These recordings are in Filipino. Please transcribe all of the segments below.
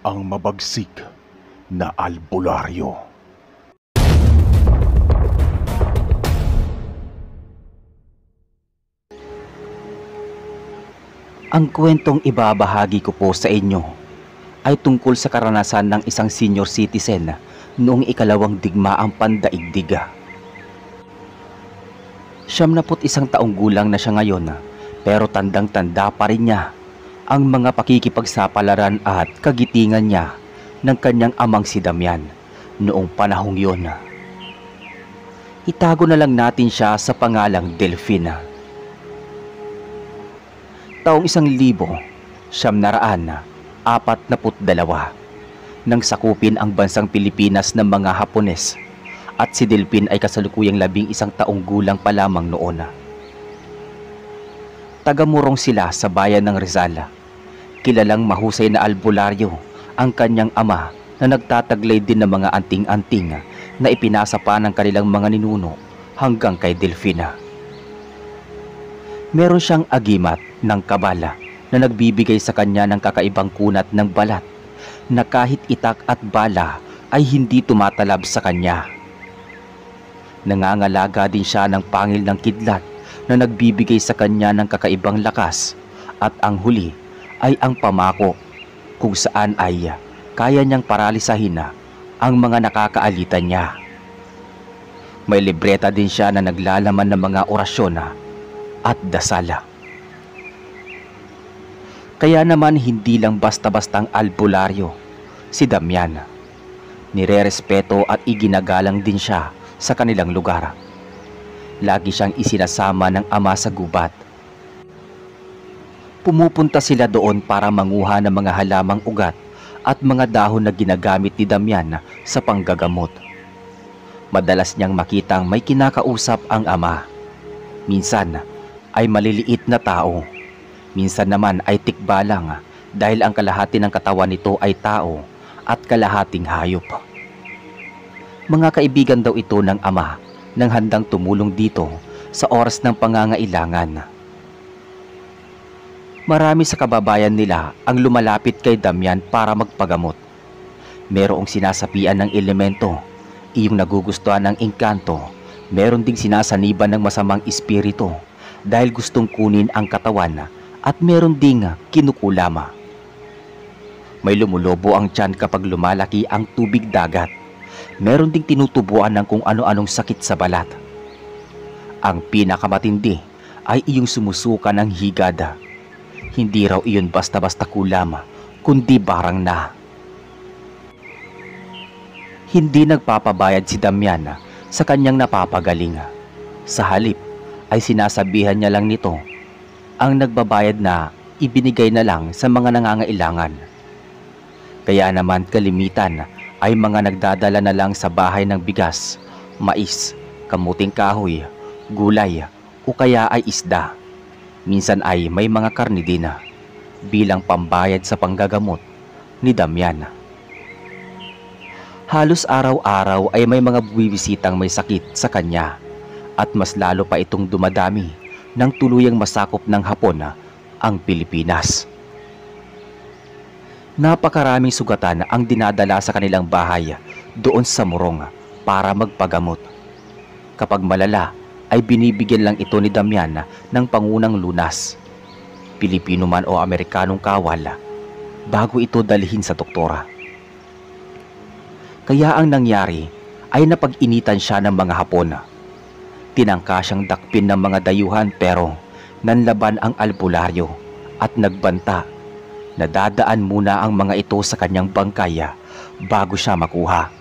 ang mabagsik na albularyo. Ang kwentong ibabahagi ko po sa inyo ay tungkol sa karanasan ng isang senior citizen noong ikalawang digmaang pandaigdig. 71 taong gulang na siya ngayon, pero tandang-tanda pa rin niya ang mga pakikipagsapalaran at kagitingan niya ng kanyang amang si Damian noong panahong yon. Itago na lang natin siya sa pangalang Delfina. Taong 1942 nang sakupin ang bansang Pilipinas ng mga Hapones, at si Delfin ay kasalukuyang 11 taong gulang pa lamang noon. Taga-Morong sila sa bayan ng Rizal. Kilalang mahusay na albularyo ang kanyang ama na nagtataglay din ng mga anting-anting na ipinasa pa ng kanilang mga ninuno hanggang kay Delfina. Meron siyang agimat ng kabala na nagbibigay sa kanya ng kakaibang kunat ng balat na kahit itak at bala ay hindi tumatalab sa kanya. Nangangalaga din siya ng pangil ng kidlat na nagbibigay sa kanya ng kakaibang lakas, at ang huli ay ang pamako kung saan ay kaya niyang paralisahin ang mga nakakaalitan niya. May libreta din siya na naglalaman ng mga orasyon at dasala. Kaya naman hindi lang basta-bastang albularyo si Damian. Nirerespeto at iginagalang din siya sa kanilang lugar. Lagi siyang isinasama ng ama sa gubat. Pumupunta sila doon para manguha ng mga halamang ugat at mga dahon na ginagamit ni Damian sa panggagamot. Madalas niyang makitang may kinakausap ang ama. Minsan ay maliliit na tao, minsan naman ay tikbalang dahil ang kalahati ng katawan nito ay tao at kalahating hayop. Mga kaibigan daw ito ng ama nang handang tumulong dito sa oras ng pangangailangan. Marami sa kababayan nila ang lumalapit kay Damian para magpagamot. Merong sinasapian ng elemento, iyong nagugustuhan ng engkanto. Meron ding sinasaniban ng masamang espiritu dahil gustong kunin ang katawan, at meron ding kinukulama. May lumulobo ang tiyan kapag lumalaki ang tubig dagat. Meron ding tinutubuan ng kung ano-anong sakit sa balat. Ang pinakamatindi ay iyong sumusuka ng higada. Hindi raw iyon basta-basta kulama, kundi barang na. Hindi nagpapabayad si Damian sa kanyang napapagaling. Sa halip ay sinasabihan niya lang nito ang nagbabayad na ibinigay na lang sa mga nangangailangan. Kaya naman kalimitan ay mga nagdadala na lang sa bahay ng bigas, mais, kamuting kahoy, gulay o kaya ay isda. Minsan ay may mga karne din bilang pambayad sa panggagamot ni Damian. Halos araw-araw ay may mga buwibisitang may sakit sa kanya, at mas lalo pa itong dumadami nang tuluyang masakop ng Hapon ang Pilipinas. Napakaraming sugatan ang dinadala sa kanilang bahay doon sa Morong para magpagamot. Kapag malala ay binibigyan lang ito ni Damian ng pangunang lunas, Pilipino man o Amerikanong kawal, bago ito dalhin sa doktora. Kaya ang nangyari ay napag-initan siya ng mga Hapon. Tinangka siyang dakpin ng mga dayuhan, pero nanlaban ang albularyo at nagbanta na dadaan muna ang mga ito sa kanyang bangkaya bago siya makuha.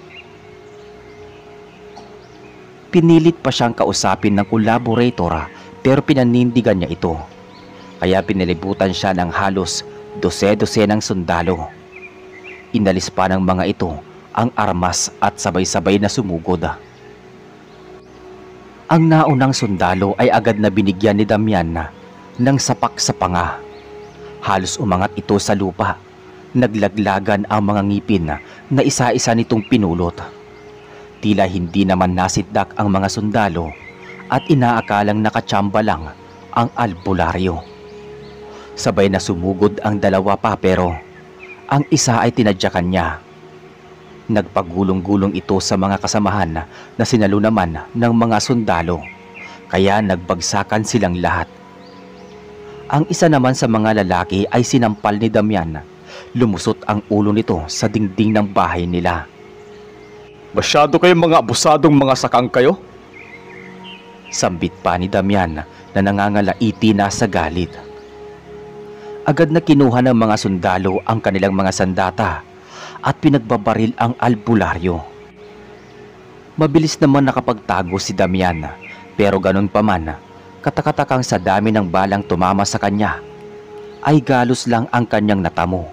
Pinilit pa siyang kausapin ng collaborator, pero pinanindigan niya ito. Kaya pinalibutan siya ng halos 12 ng sundalo. Inalis pa ng mga ito ang armas at sabay-sabay na sumugod. Ang naunang sundalo ay agad na binigyan ni Damian ng sapak sa panga. Halos umangat ito sa lupa. Naglaglagan ang mga ngipin na isa-isa nitong pinulot. Tila hindi naman nasitdak ang mga sundalo at inaakalang nakatsamba lang ang albularyo. Sabay na sumugod ang dalawa pa, pero Ang isa ay tinadyakan niya. Nagpagulong-gulong ito sa mga kasamahan na sinalo naman ng mga sundalo, kaya nagbagsakan silang lahat. Ang isa naman sa mga lalaki ay sinampal ni Damian. Lumusot ang ulo nito sa dingding ng bahay nila. Masyado kayong mga abusadong mga sakang kayo? Sambit pa ni Damian na nangangalaiti na sa galit. Agad na kinuha ng mga sundalo ang kanilang mga sandata at pinagbabaril ang albularyo. Mabilis naman nakapagtago si Damian, pero ganun pa man, katakatakang sa dami ng balang tumama sa kanya, ay galos lang ang kanyang natamo.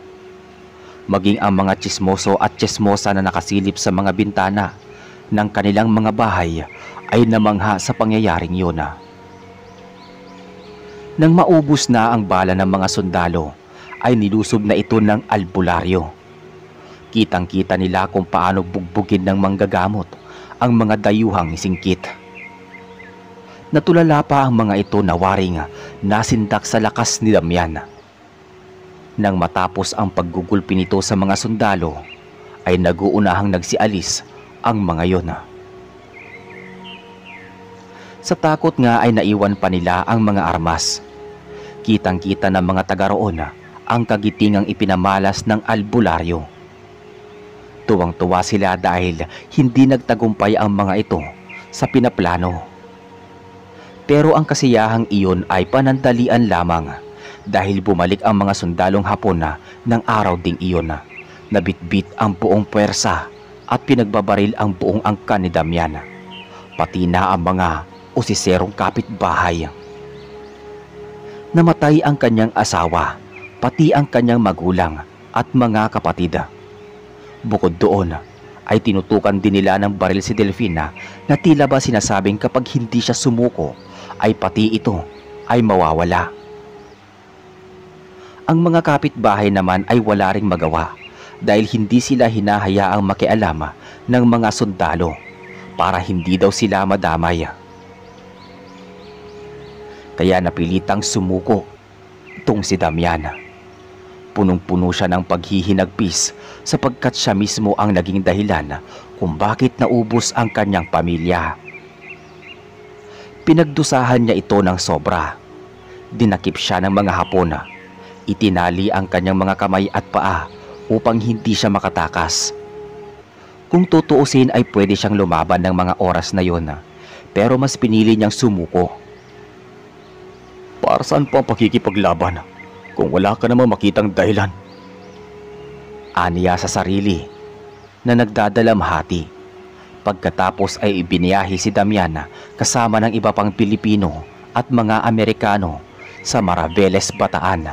Maging ang mga tsismoso at tsismosa na nakasilip sa mga bintana ng kanilang mga bahay ay namangha sa pangyayaring yun. Nang maubos na ang bala ng mga sundalo, ay nilusob na ito ng albularyo. Kitang-kita nila kung paano bugbugin ng manggagamot ang mga dayuhang singkit. Natulala pa ang mga ito na waring nasindak sa lakas ni Damian. Nang matapos ang paggugulpi nito sa mga sundalo, ay naguunahang nagsialis ang mga yon. Sa takot nga ay naiwan pa nila ang mga armas. Kitang-kita ng mga taga roon ang kagitingang ipinamalas ng albularyo. Tuwang-tuwa sila dahil hindi nagtagumpay ang mga ito sa pinaplano. Pero ang kasiyahang iyon ay panandalian lamang dahil bumalik ang mga sundalong Hapon ng araw ding iyon. Nabitbit ang buong puwersa at pinagbabaril ang buong angkan ni Damian, pati na ang mga usiserong kapitbahay. Namatay ang kanyang asawa, pati ang kanyang magulang at mga kapatid. Bukod doon, ay tinutukan din nila ng baril si Delfina na tila ba sinasabing kapag hindi siya sumuko, ay pati ito ay mawawala. Ang mga kapitbahay naman ay wala ring magawa dahil hindi sila hinahayaang makialam ng mga sundalo para hindi daw sila madamay. Kaya napilitang sumuko itong si Damian. Punong-puno siya ng paghihinagpis sapagkat siya mismo ang naging dahilan kung bakit naubos ang kanyang pamilya. Pinagdusahan niya ito ng sobra. Dinakip siya ng mga Hapon. Itinali ang kanyang mga kamay at paa upang hindi siya makatakas. Kung tutuusin ay pwede siyang lumaban ng mga oras na yon, pero mas pinili niyang sumuko. Para saan pa ang pakikipaglaban kung wala ka namang makitang dahilan? Aniya sa sarili na nagdadalamhati. Pagkatapos ay ibiniyahe si Damian kasama ng iba pang Pilipino at mga Amerikano sa Maraveles, Bataan.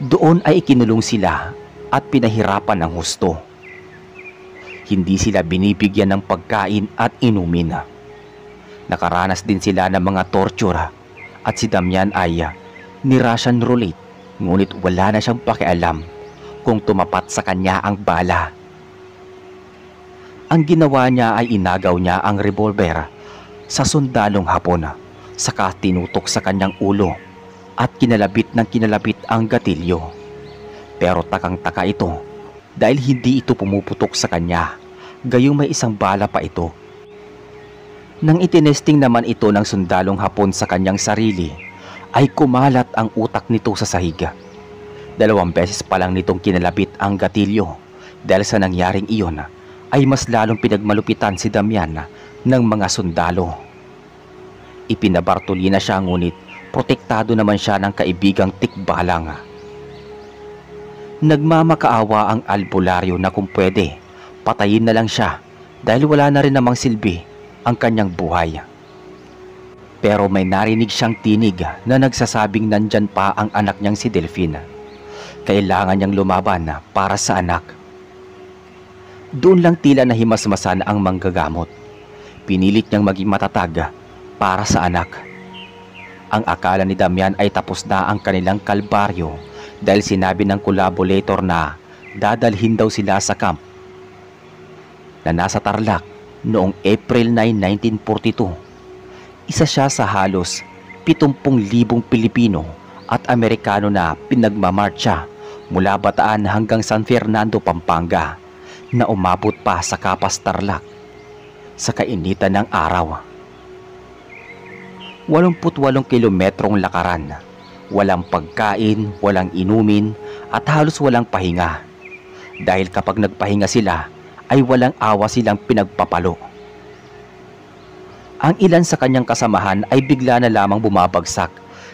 Doon ay ikinulong sila at pinahirapan ng husto. Hindi sila binibigyan ng pagkain at inumin. Nakaranas din sila ng mga torture at si Damian ay ni-Russian roulette, ngunit wala na siyang pakialam kung tumapat sa kanya ang bala. Ang ginawa niya ay inagaw niya ang revolver sa sundalong Hapon, saka tinutok sa kanyang ulo at kinalabit ng kinalabit ang gatilyo. Pero takang-taka ito dahil hindi ito pumuputok sa kanya, gayong may isang bala pa ito. Nang itinesting naman ito ng sundalong Hapon sa kanyang sarili, ay kumalat ang utak nito sa sahig. 2 beses pa lang nitong kinalabit ang gatilyo dahil sa nangyaring iyon ay mas lalong pinagmalupitan si Damian ng mga sundalo. Ipinabartuli na siya ngunit protektado naman siya ng kaibigang tikbalang. Nagmamakaawa ang albularyo na kung pwede, patayin na lang siya dahil wala na rin namang silbi ang kanyang buhay. Pero may narinig siyang tinig na nagsasabing nandyan pa ang anak niyang si Delfina. Kailangan niyang lumaban para sa anak. Doon lang tila nahimasmasan ang manggagamot. Pinilit niyang maging matatag para sa anak. Ang akala ni Damian ay tapos na ang kanilang kalbaryo dahil sinabi ng collaborator na dadalhin daw sila sa camp na nasa Tarlac noong April 9, 1942. Isa siya sa halos 70,000 Pilipino at Amerikano na pinagmamarcha mula Bataan hanggang San Fernando, Pampanga, na umabot pa sa Capas, Tarlac sa kainitan ng araw. 88 kilometrong lakaran, walang pagkain, walang inumin at halos walang pahinga. Dahil kapag nagpahinga sila ay walang awa silang pinagpapalo. Ang ilan sa kanyang kasamahan ay bigla na lamang bumabagsak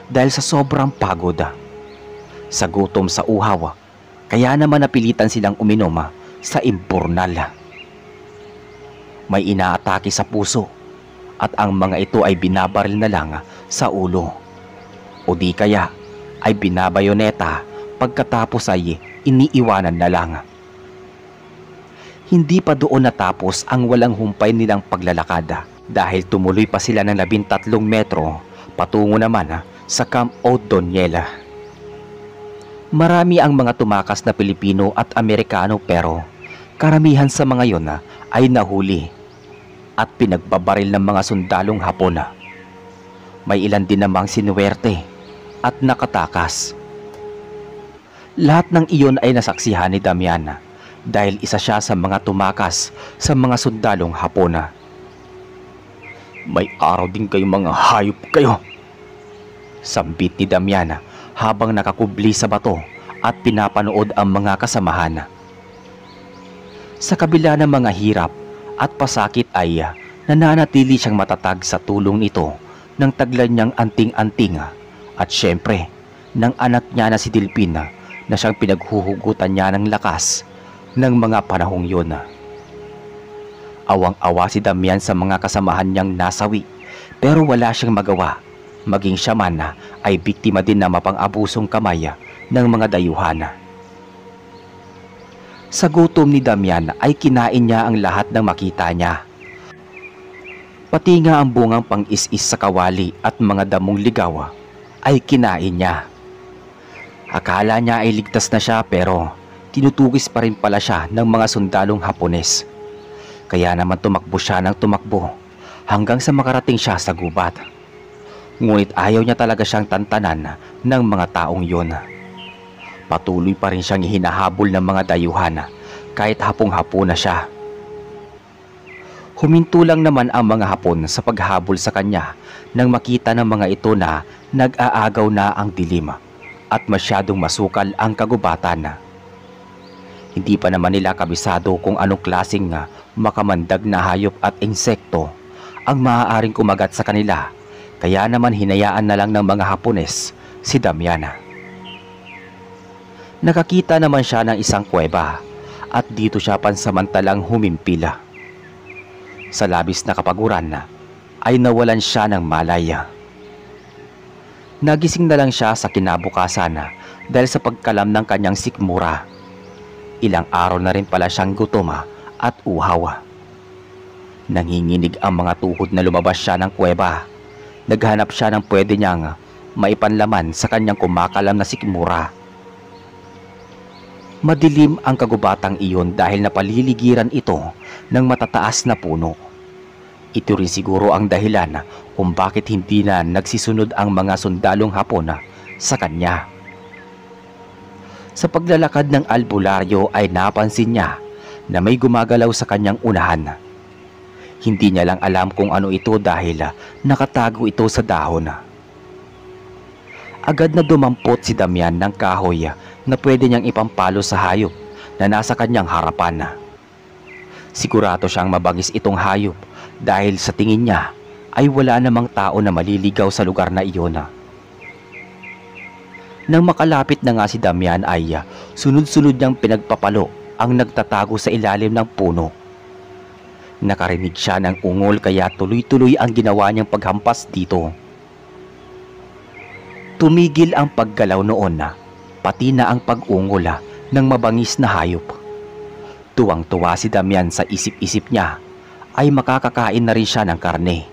dahil sa sobrang pagod. Sa gutom sa uhaw, kaya naman napilitan silang uminom sa impurnal. May inaatake sa puso at ang mga ito ay binabaril na lang sa ulo. O di kaya ay binabayoneta pagkatapos ay iniiwanan na lang. Hindi pa doon natapos ang walang humpay nilang paglalakad dahil tumuloy pa sila ng 13 metro patungo naman sa Camp O'Donnell. Marami ang mga tumakas na Pilipino at Amerikano pero karamihan sa mga yon ay nahuli at pinagbabaril ng mga sundalong Hapon. May ilan din namang sinuwerte at nakatakas. Lahat ng iyon ay nasaksihan ni Damian dahil isa siya sa mga tumakas sa mga sundalong Hapon. May araw din kayong mga hayop kayo, sambit ni Damian habang nakakubli sa bato at pinapanood ang mga kasamahan. Sa kabila ng mga hirap at pasakit ay nananatili siyang matatag sa tulong nito ng taglan niyang anting-anting at syempre ng anak niya na si Delpina na siyang pinaghuhugutan niya ng lakas ng mga panahong yun. Awang-awa si Damian sa mga kasamahan niyang nasawi pero wala siyang magawa. Maging siya man ay biktima din na mapang-abusong kamay ng mga dayuhan. Sa gutom ni Damian ay kinain niya ang lahat ng makita niya. Pati nga ang bungang pang-is-is sa kawali at mga damong ligaw ay kinain niya. Akala niya ay ligtas na siya pero tinutugis pa rin pala siya ng mga sundalong Hapones. Kaya naman tumakbo siya ng tumakbo hanggang sa makarating siya sa gubat. Ngunit ayaw niya talaga siyang tantanan ng mga taong yon. Patuloy pa rin siyang hinahabol ng mga dayuhan kahit hapong-hapo na siya. Huminto lang naman ang mga Hapon sa paghabol sa kanya nang makita ng mga ito na nag-aagaw na ang dilim at masyadong masukal ang kagubatan. Hindi pa naman nila kabisado kung anong klaseng makamandag na hayop at insekto ang maaaring kumagat sa kanila, kaya naman hinayaan na lang ng mga Hapones si Damian. Nakakita naman siya ng isang kuweba at dito siya pansamantalang humimpila. Sa labis na kapaguran ay nawalan siya ng malaya. Nagising na lang siya sa kinabukasan dahil sa pagkalam ng kanyang sikmura. Ilang araw na rin pala siyang gutom at uhaw. Nanginginig ang mga tuhod na lumabas siya ng kuweba. Naghanap siya ng pwede niyang maipanlaman sa kanyang kumakalam na sikmura. Madilim ang kagubatang iyon dahil napaliligiran ito ng matataas na puno. Ito rin siguro ang dahilan kung bakit hindi na nagsisunod ang mga sundalong Hapon sa kanya. Sa paglalakad ng albularyo ay napansin niya na may gumagalaw sa kanyang unahan. Hindi niya lang alam kung ano ito dahil nakatago ito sa dahon. Agad na dumampot si Damian ng kahoy na pwede niyang ipampalo sa hayop na nasa kanyang harapan. Sigurado siyang mabangis itong hayop dahil sa tingin niya ay wala namang tao na maliligaw sa lugar na iyon. Nang makalapit na nga si Damian ay sunod-sunod niyang pinagpapalo ang nagtatago sa ilalim ng puno. Nakarinig siya ng ungol kaya tuloy-tuloy ang ginawa niyang paghampas dito. Tumigil ang paggalaw noon pati na ang pag-ungol ng mabangis na hayop. Tuwang-tuwa si Damian sa isip-isip niya ay makakakain na rin siya ng karne.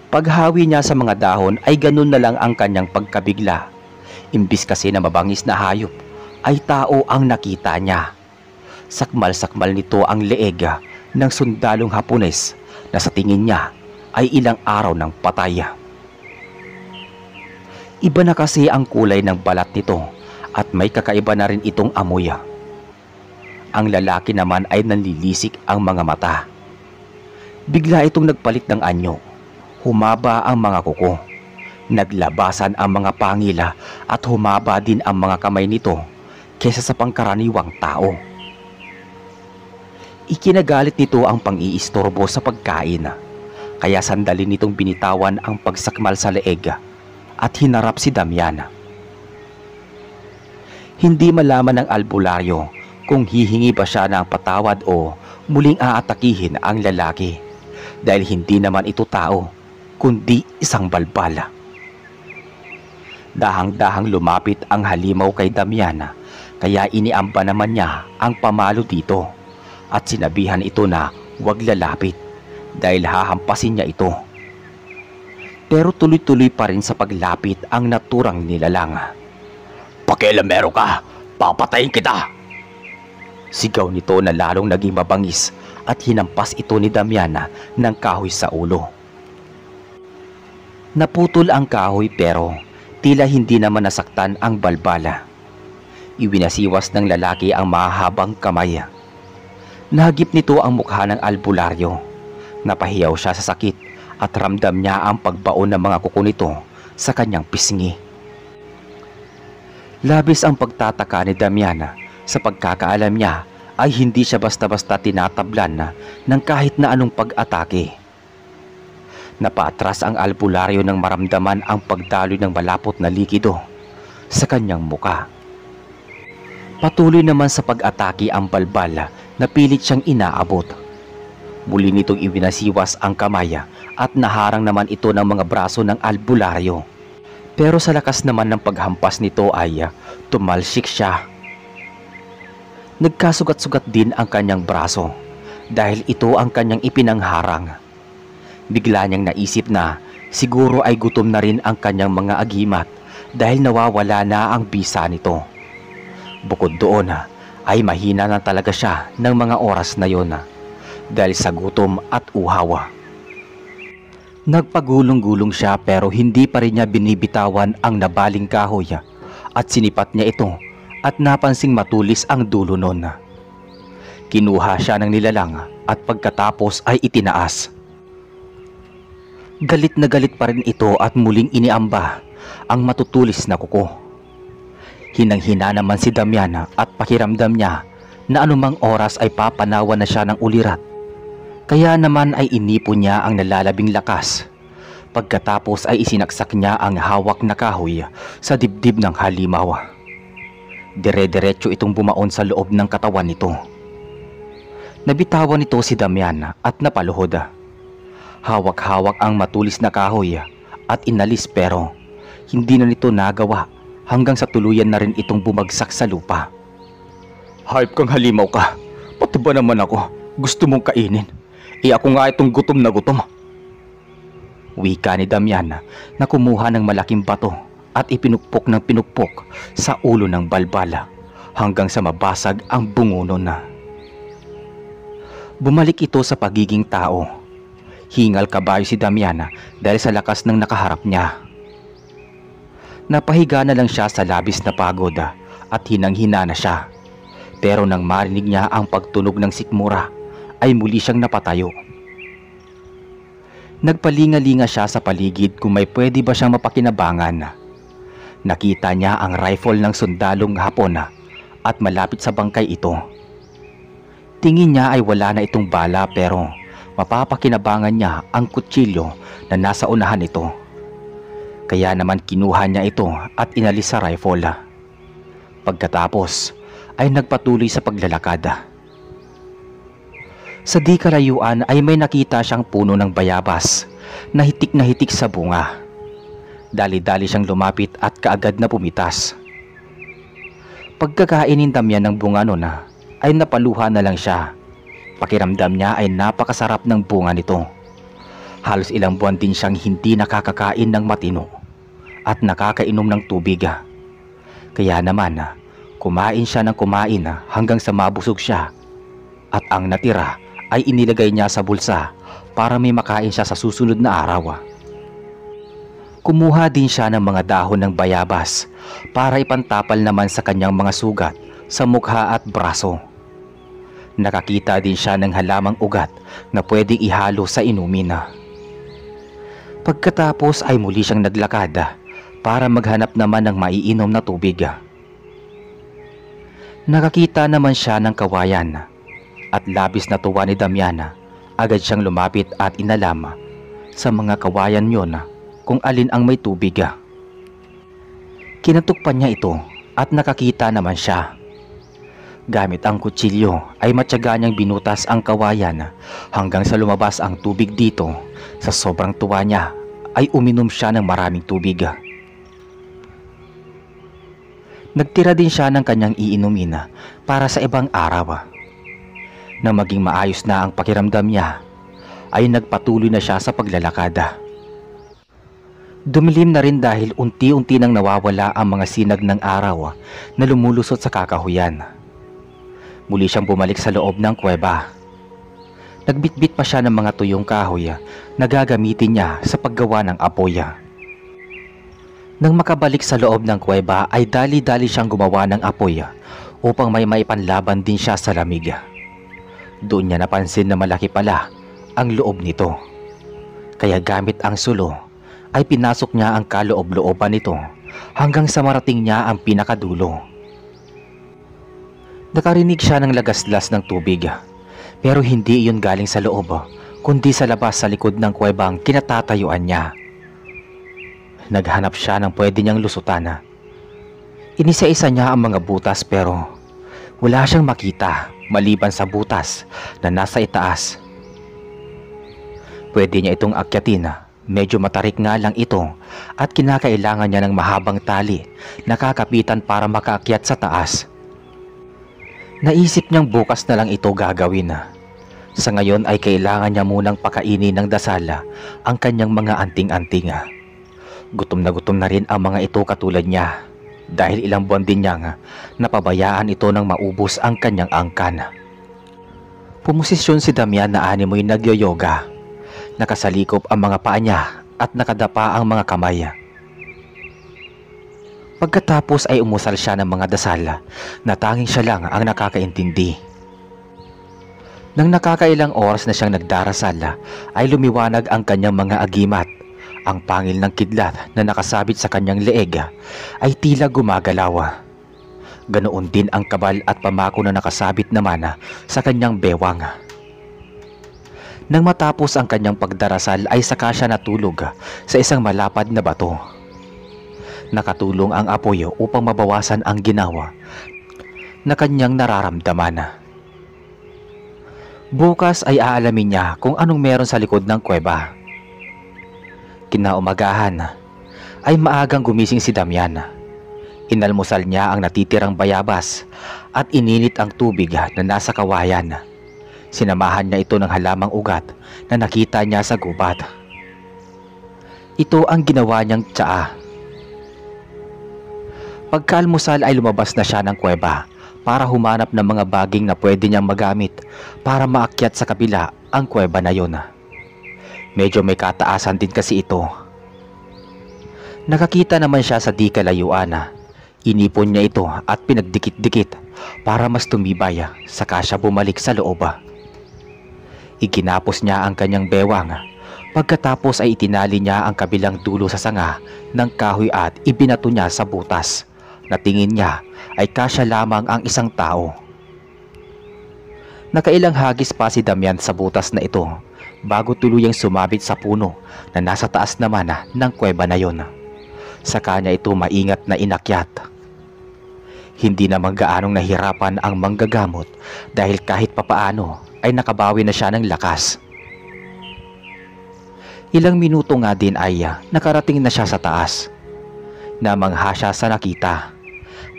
Paghawi niya sa mga dahon ay ganun na lang ang kanyang pagkabigla. Imbis kasi na mabangis na hayop ay tao ang nakita niya. Sakmal-sakmal nito ang leeg ng sundalong Hapones na sa tingin niya ay ilang araw ng patay. Iba na kasi ang kulay ng balat nito at may kakaiba na rin itong amoy. Ang lalaki naman ay nanlilisik ang mga mata. Bigla itong nagpalit ng anyo. Humaba ang mga kuko. Naglabasan ang mga pangila at humaba din ang mga kamay nito kaysa sa pangkaraniwang tao. Ikinagalit nito ang pang-iistorbo sa pagkain, kaya sandali nitong binitawan ang pagsakmal sa leeg at hinarap si Damian. Hindi malaman ng albularyo kung hihingi ba siya ng patawad o muling aatakihin ang lalaki dahil hindi naman ito tao kundi isang balbala. Dahang-dahang lumapit ang halimaw kay Damian kaya iniamba naman niya ang pamalo dito at sinabihan ito na huwag lalapit dahil hahampasin niya ito. Pero tuloy-tuloy pa rin sa paglapit ang naturang nilalang. "Pakialamero ka! Papatayin kita!" Sigaw nito na lalong naging mabangis at hinampas ito ni Damian ng kahoy sa ulo. Naputol ang kahoy pero tila hindi naman nasaktan ang balbala. Iwinasiwas ng lalaki ang mahahabang kamay. Nahagip nito ang mukha ng albularyo. Napahiyaw siya sa sakit at ramdam niya ang pagbaon ng mga kuko nito sa kanyang pisngi. Labis ang pagtataka ni Damian sa pagkakaalam niya ay hindi siya basta-basta tinatablan ng kahit na anong pag-atake. Napaatras ang albularyo nang maramdaman ang pagdaloy ng malapot na likido sa kanyang muka. Patuloy naman sa pag-atake ang balbal na pilit siyang inaabot. Muli nitong iwinasiwas ang kamay at naharang naman ito ng mga braso ng albularyo. Pero sa lakas naman ng paghampas nito ay tumalsik siya. Nagkasugat-sugat din ang kanyang braso dahil ito ang kanyang ipinangharang. Bigla niyang naisip na siguro ay gutom na rin ang kanyang mga agimat dahil nawawala na ang bisa nito. Bukod doon ay mahina na talaga siya ng mga oras na yon dahil sa gutom at uhaw. Nagpagulong-gulong siya pero hindi pa rin niya binibitawan ang nabaling kahoy at sinipat niya ito at napansing matulis ang dulo nun. Kinuha siya ng nilalang at pagkatapos ay itinaas. Galit na galit pa rin ito at muling iniamba ang matutulis na kuko. Hinang-hina naman si Damian at pakiramdam niya na anumang oras ay papanawan na siya ng ulirat. Kaya naman ay inipon niya ang nalalabing lakas. Pagkatapos ay isinaksak niya ang hawak na kahoy sa dibdib ng halimaw. Dire-diretso itong bumaon sa loob ng katawan nito. Nabitawan nito si Damian at napaluhod. Hawak-hawak ang matulis na kahoy at inalis pero hindi na nito nagawa hanggang sa tuluyan na rin itong bumagsak sa lupa. Hayop kang halimaw ka. Pati ba naman ako gusto mong kainin? Ako nga itong gutom na gutom. Wika ni Damian na kumuha ng malaking bato at ipinukpok ng pinukpok sa ulo ng balbala hanggang sa mabasag ang bungo na. Bumalik ito sa pagiging tao. Hingal kabayo si Damian dahil sa lakas ng nakaharap niya. Napahiga na lang siya sa labis na pagod at hinang-hina na siya. Pero nang marinig niya ang pagtunog ng sikmura ay muli siyang napatayo. Nagpalinga-linga siya sa paligid kung may pwede ba siyang mapakinabangan. Nakita niya ang rifle ng sundalong Hapon at malapit sa bangkay ito. Tingin niya ay wala na itong bala pero mapapakinabangan niya ang kutsilyo na nasa unahan ito. Kaya naman kinuha niya ito at inalis sa rifle. Pagkatapos ay nagpatuloy sa paglalakad. Sa di kalayuan ay may nakita siyang puno ng bayabas na hitik sa bunga. Dali-dali siyang lumapit at kaagad na pumitas. Pagkakainin Damian ng bunga nun ay napaluha na lang siya. Pakiramdam niya ay napakasarap ng bunga nito. Halos ilang buwan din siyang hindi nakakakain ng matino at nakakainom ng tubig. Kaya naman kumain siya ng kumain hanggang sa mabusog siya at ang natira ay inilagay niya sa bulsa para may makain siya sa susunod na araw. Kumuha din siya ng mga dahon ng bayabas para ipantapal naman sa kanyang mga sugat sa mukha at braso. Nakakita din siya ng halamang ugat na pwedeng ihalo sa inumin. Pagkatapos ay muli siyang naglakad para maghanap naman ng maiinom na tubig. Nakakita naman siya ng kawayan at labis na tuwa ni Damian. Agad siyang lumapit at inalam sa mga kawayan yon kung alin ang may tubig. Kinatukpan niya ito at nakakita naman siya. Gamit ang kutsilyo ay matyaga niyang binutas ang kawayan hanggang sa lumabas ang tubig dito. Sa sobrang tuwa niya ay uminom siya ng maraming tubig. Nagtira din siya ng kanyang iinumin para sa ibang araw. Nang maging maayos na ang pakiramdam niya, ay nagpatuloy na siya sa paglalakad. Dumilim na rin dahil unti-unti nang nawawala ang mga sinag ng araw na lumulusot sa kakahuyan. Muli siyang bumalik sa loob ng kuweba. Nagbitbit pa siya ng mga tuyong kahoy na gagamitin niya sa paggawa ng apoy. Nang makabalik sa loob ng kuweba ay dali-dali siyang gumawa ng apoy upang may maipanlaban din siya sa lamig. Doon niya napansin na malaki pala ang loob nito. Kaya gamit ang sulo ay pinasok niya ang kaloob-looban nito hanggang sa marating niya ang pinakadulo. Nakarinig siya ng lagaslas ng tubig, pero hindi iyon galing sa loob kundi sa labas sa likod ng kuwebang kinatatayuan niya. Naghanap siya ng pwede niyang lusutan. Inisa-isa niya ang mga butas pero wala siyang makita maliban sa butas na nasa itaas. Pwede niya itong akyatin. Medyo matarik nga lang ito at kinakailangan niya ng mahabang tali na kakapitan para makaakyat sa taas. Naisip niyang bukas na lang ito gagawin. Sa ngayon ay kailangan niya munang pakainin ng dasal ang kanyang mga anting-anting. Gutom na rin ang mga ito katulad niya dahil ilang buwan din niyang napabayaan ito nang maubos ang kanyang angkan. Pumosisyon si Damian na animoy nagyo-yoga. Nakasalikop ang mga paa niya at nakadapa ang mga kamay. Pagkatapos ay umusal siya ng mga dasal na tanging siya lang ang nakakaintindi. Nang nakakailang oras na siyang nagdarasal ay lumiwanag ang kanyang mga agimat. Ang pangil ng kidlat na nakasabit sa kanyang leeg ay tila gumagalaw. Ganoon din ang kabal at pamako na nakasabit naman sa kanyang bewang. Nang matapos ang kanyang pagdarasal ay saka siya natulog sa isang malapad na bato. Nakatulong ang apoy upang mabawasan ang ginawa na kanyang nararamdaman. Bukas ay aalamin niya kung anong meron sa likod ng kuweba. Kinaumagahan ay maagang gumising si Damian. Inalmusal niya ang natitirang bayabas at ininit ang tubig na nasa kawayan. Sinamahan niya ito ng halamang ugat na nakita niya sa gubat. Ito ang ginawa niyang tsaa. Pagkaalmusal ay lumabas na siya ng kuweba para humanap ng mga baging na pwede niyang magamit para maakyat sa kabila ang kuweba na yon. Medyo may kataasan din kasi ito. Nakakita naman siya sa di kalayuan. Inipon niya ito at pinagdikit-dikit para mas tumibay, saka siya bumalik sa loob. Iginapos niya ang kanyang bewang. Pagkatapos ay itinali niya ang kabilang dulo sa sanga ng kahoy at ibinato niya sa butas na tingin niya ay kasya lamang ang isang tao. Nakailang hagis pa si Damian sa butas na ito bago tuluyang sumabit sa puno na nasa taas naman ng kuweba na yon. Sa kanya ito maingat na inakyat. Hindi naman gaanong nahirapan ang manggagamot dahil kahit papaano ay nakabawi na siya ng lakas. Ilang minuto nga din ay nakarating na siya sa taas. Namangha siya sa nakita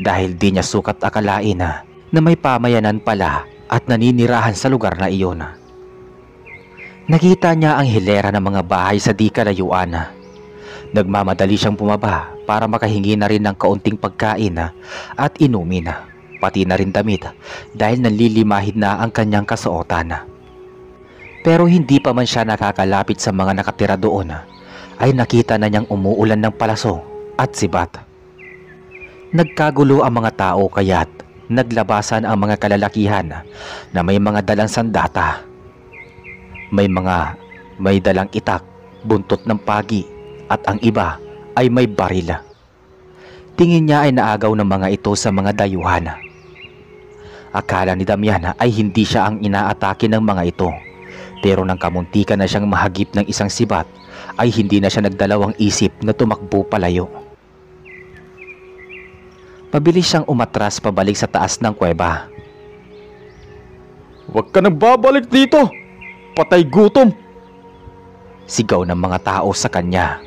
dahil di niya sukat akalain na may pamayanan pala at naninirahan sa lugar na iyon. Nakita niya ang hilera ng mga bahay sa di kalayuan. Nagmamadali siyang bumaba para makahingi na rin ng kaunting pagkain at inumin, pati na rin damit dahil nanlilimahid na ang kanyang kasuotan. Pero hindi pa man siya nakakalapit sa mga nakatira doon ay nakita na niyang umuulan ng palaso at sibat. Nagkagulo ang mga tao kaya't naglabasan ang mga kalalakihan na may mga dalang sandata. May dalang itak, buntot ng pagi at ang iba ay may baril. Tingin niya ay naagaw ng mga ito sa mga dayuhan. Akala ni Damian ay hindi siya ang inaatake ng mga ito, pero nang kamuntikan na siyang mahagip ng isang sibat ay hindi na siya nagdalawang isip na tumakbo palayo. Pabilis siyang umatras pabalik sa taas ng kuweba. Huwag ka nang babalik dito! Patay gutom! Sigaw ng mga tao sa kanya.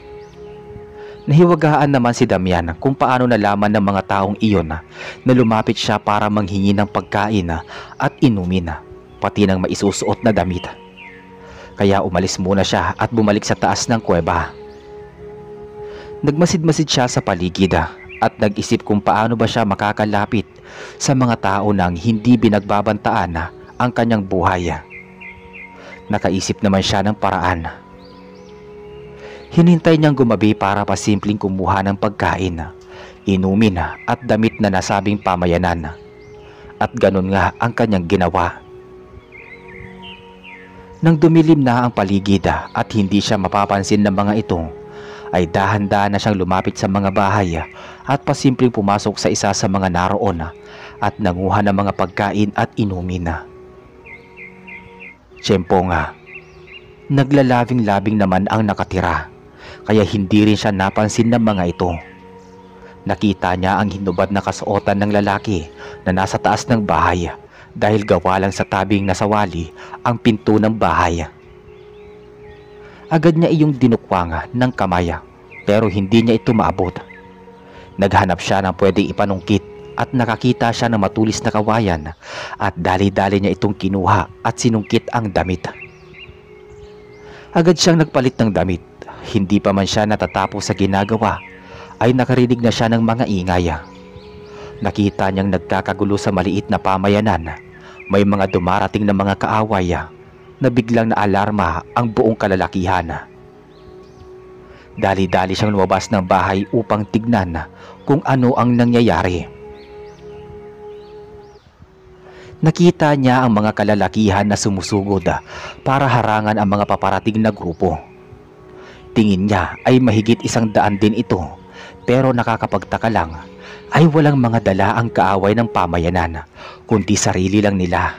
Nahiwagaan naman si Damian kung paano nalaman ng mga taong iyon na lumapit siya para manghingi ng pagkain at inumin, pati ng maisusuot na damit. Kaya umalis muna siya at bumalik sa taas ng kuweba. Nagmasid-masid siya sa paligid at nag-isip kung paano ba siya makakalapit sa mga tao nang hindi binagbabantaan ang kanyang buhay. Nakaisip naman siya ng paraan. Hinintay niyang gumabi para pasimpleng kumuha ng pagkain, inumin at damit na nasabing pamayanan. At ganun nga ang kanyang ginawa. Nang dumilim na ang paligid at hindi siya mapapansin ng mga ito, ay dahan-dahan na siyang lumapit sa mga bahay at pasimpleng pumasok sa isa sa mga naroon at nanguha ng mga pagkain at inumin. Tiyempo nga, naglalabing-labing naman ang nakatira, kaya hindi rin siya napansin ng mga ito. Nakita niya ang hinubad na kasuotan ng lalaki na nasa taas ng bahay dahil gawa lang sa tabing nasawali ang pinto ng bahay. Agad niya iyong dinukwang ng kamay pero hindi niya ito maabot. Naghanap siya ng pwedeng ipanungkit at nakakita siya ng matulis na kawayan at dali-dali niya itong kinuha at sinungkit ang damit. Agad siyang nagpalit ng damit. Hindi pa man siya natatapos sa ginagawa ay nakarinig na siya ng mga ingay. Nakita niyang nagkakagulo sa maliit na pamayanan. May mga dumarating na mga kaaway na biglang naalarma ang buong kalalakihan. Dali-dali siyang lumabas ng bahay upang tignan kung ano ang nangyayari. Nakita niya ang mga kalalakihan na sumusugod para harangan ang mga paparating na grupo. Tingin niya ay mahigit 100 din ito, pero nakakapagtaka lang ay walang mga dala ang kaaway ng pamayanan, kundi sarili lang nila.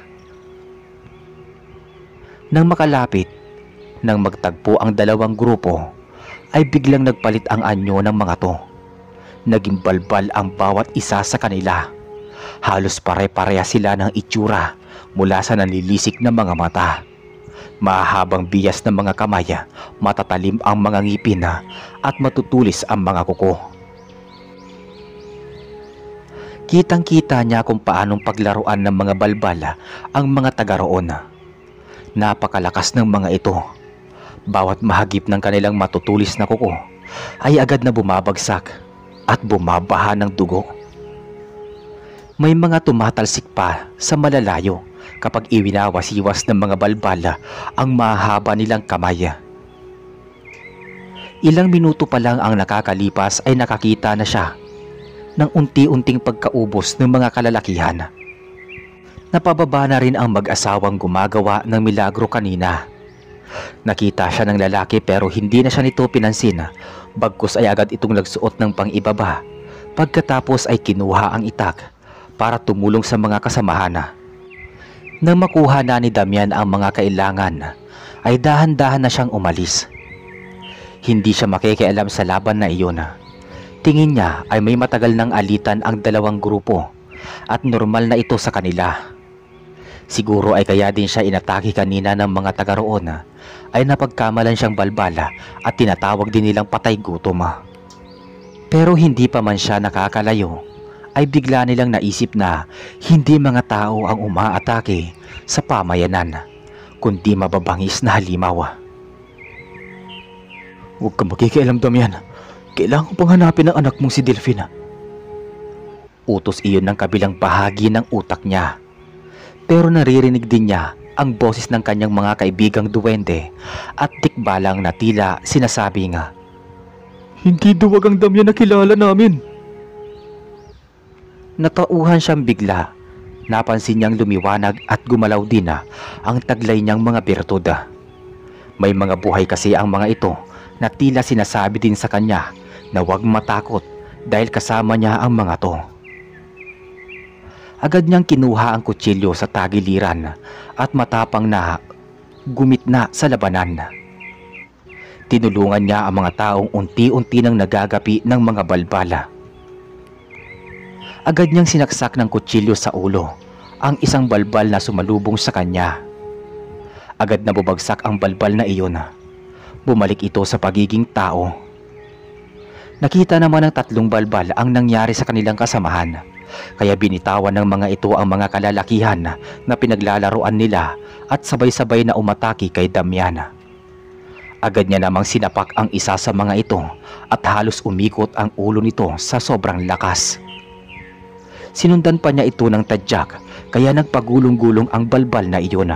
Nang makalapit, nang magtagpo ang dalawang grupo, ay biglang nagpalit ang anyo ng mga to. Naging balbal ang bawat isa sa kanila. Halos pare-pareha sila ng itsura mula sa nanlilisik na mga mata. Mahabang biyas ng mga kamay, matatalim ang mga ngipin at matutulis ang mga kuko. Kitang-kita niya kung paanong paglaruan ng mga balbal ang mga taga roon. Napakalakas ng mga ito. Bawat mahagip ng kanilang matutulis na kuko ay agad na bumabagsak at bumabaha ng dugo. May mga tumatalsik pa sa malalayo kapag iwinawasiwas ng mga balbal ang mahaba nilang kamay. Ilang minuto pa lang ang nakakalipas ay nakakita na siya ng unti-unting pagkaubos ng mga kalalakihan. Napababa na rin ang mag-asawang gumagawa ng milagro kanina. Nakita siya ng lalaki pero hindi na siya nito pinansin, bagkus ay agad itong nagsuot ng pang-ibaba. Pagkatapos ay kinuha ang itak para tumulong sa mga kasamahan. Nang makuha na ni Damian ang mga kailangan, ay dahan-dahan na siyang umalis. Hindi siya makikialam sa laban na iyon. Tingin niya ay may matagal ng alitan ang dalawang grupo at normal na ito sa kanila. Siguro ay kaya din siya inatake kanina ng mga taga roon ay napagkamalan siyang balbala at tinatawag din nilang patay gutom. Pero hindi pa man siya nakakalayo ay bigla nilang naisip na hindi mga tao ang umaatake sa pamayanan, kundi mababangis na halimaw. Huwag kang makikialam, Damian. Kailangan ko pang hanapin ang anak mong si Delphine. Utos iyon ng kabilang bahagi ng utak niya. Pero naririnig din niya ang boses ng kanyang mga kaibigang duwende at tikbalang na tila sinasabi nga Hindi duwag ang Damian na kilala namin. Natauhan siyang bigla. Napansin niyang lumiwanag at gumalaw din ang taglay niyang mga birtud. May mga buhay kasi ang mga ito na tila sinasabi din sa kanya na huwag matakot dahil kasama niya ang mga to. Agad niyang kinuha ang kutsilyo sa tagiliran at matapang na gumitna sa labanan. Tinulungan niya ang mga taong unti-unti nang nagagapi ng mga balbala. Agad niyang sinaksak ng kutsilyo sa ulo ang isang balbal na sumalubong sa kanya. Agad na bubagsak ang balbal na iyon. Bumalik ito sa pagiging tao. Nakita naman ng 3 balbal ang nangyari sa kanilang kasamahan. Kaya binitawan ng mga ito ang mga kalalakihan na pinaglalaruan nila at sabay-sabay na umatake kay Damian. Agad niya namang sinapak ang isa sa mga ito at halos umikot ang ulo nito sa sobrang lakas. Sinundan pa niya ito ng tadyak kaya nagpagulong-gulong ang balbal na iyon.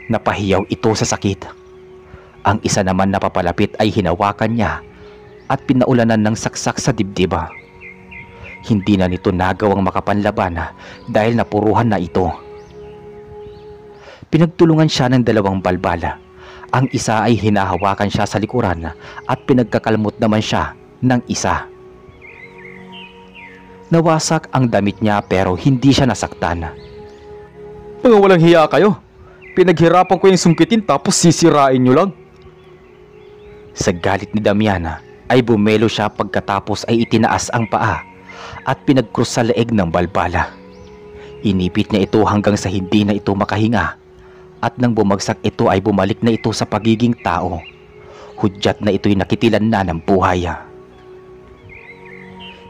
Napahiyaw ito sa sakit. Ang isa naman na papalapit ay hinawakan niya at pinaulanan ng saksak sa dibdib. Hindi na nito nagawang makapanlaban dahil napuruhan na ito. Pinagtulungan siya ng 2 balbala. Ang isa ay hinahawakan siya sa likuran at pinagkakalmot naman siya ng isa. Nawasak ang damit niya pero hindi siya nasaktan. Mga walang hiya kayo. Pinaghirapan ko yung sungkitin tapos sisirain nyo lang. Sa galit ni Damian ay bumelo siya pagkatapos ay itinaas ang paa at pinagkrus sa leeg ng balbala. Inipit niya ito hanggang sa hindi na ito makahinga at nang bumagsak ito ay bumalik na ito sa pagiging tao. Hudyat na ito'y nakitilan na ng buhay.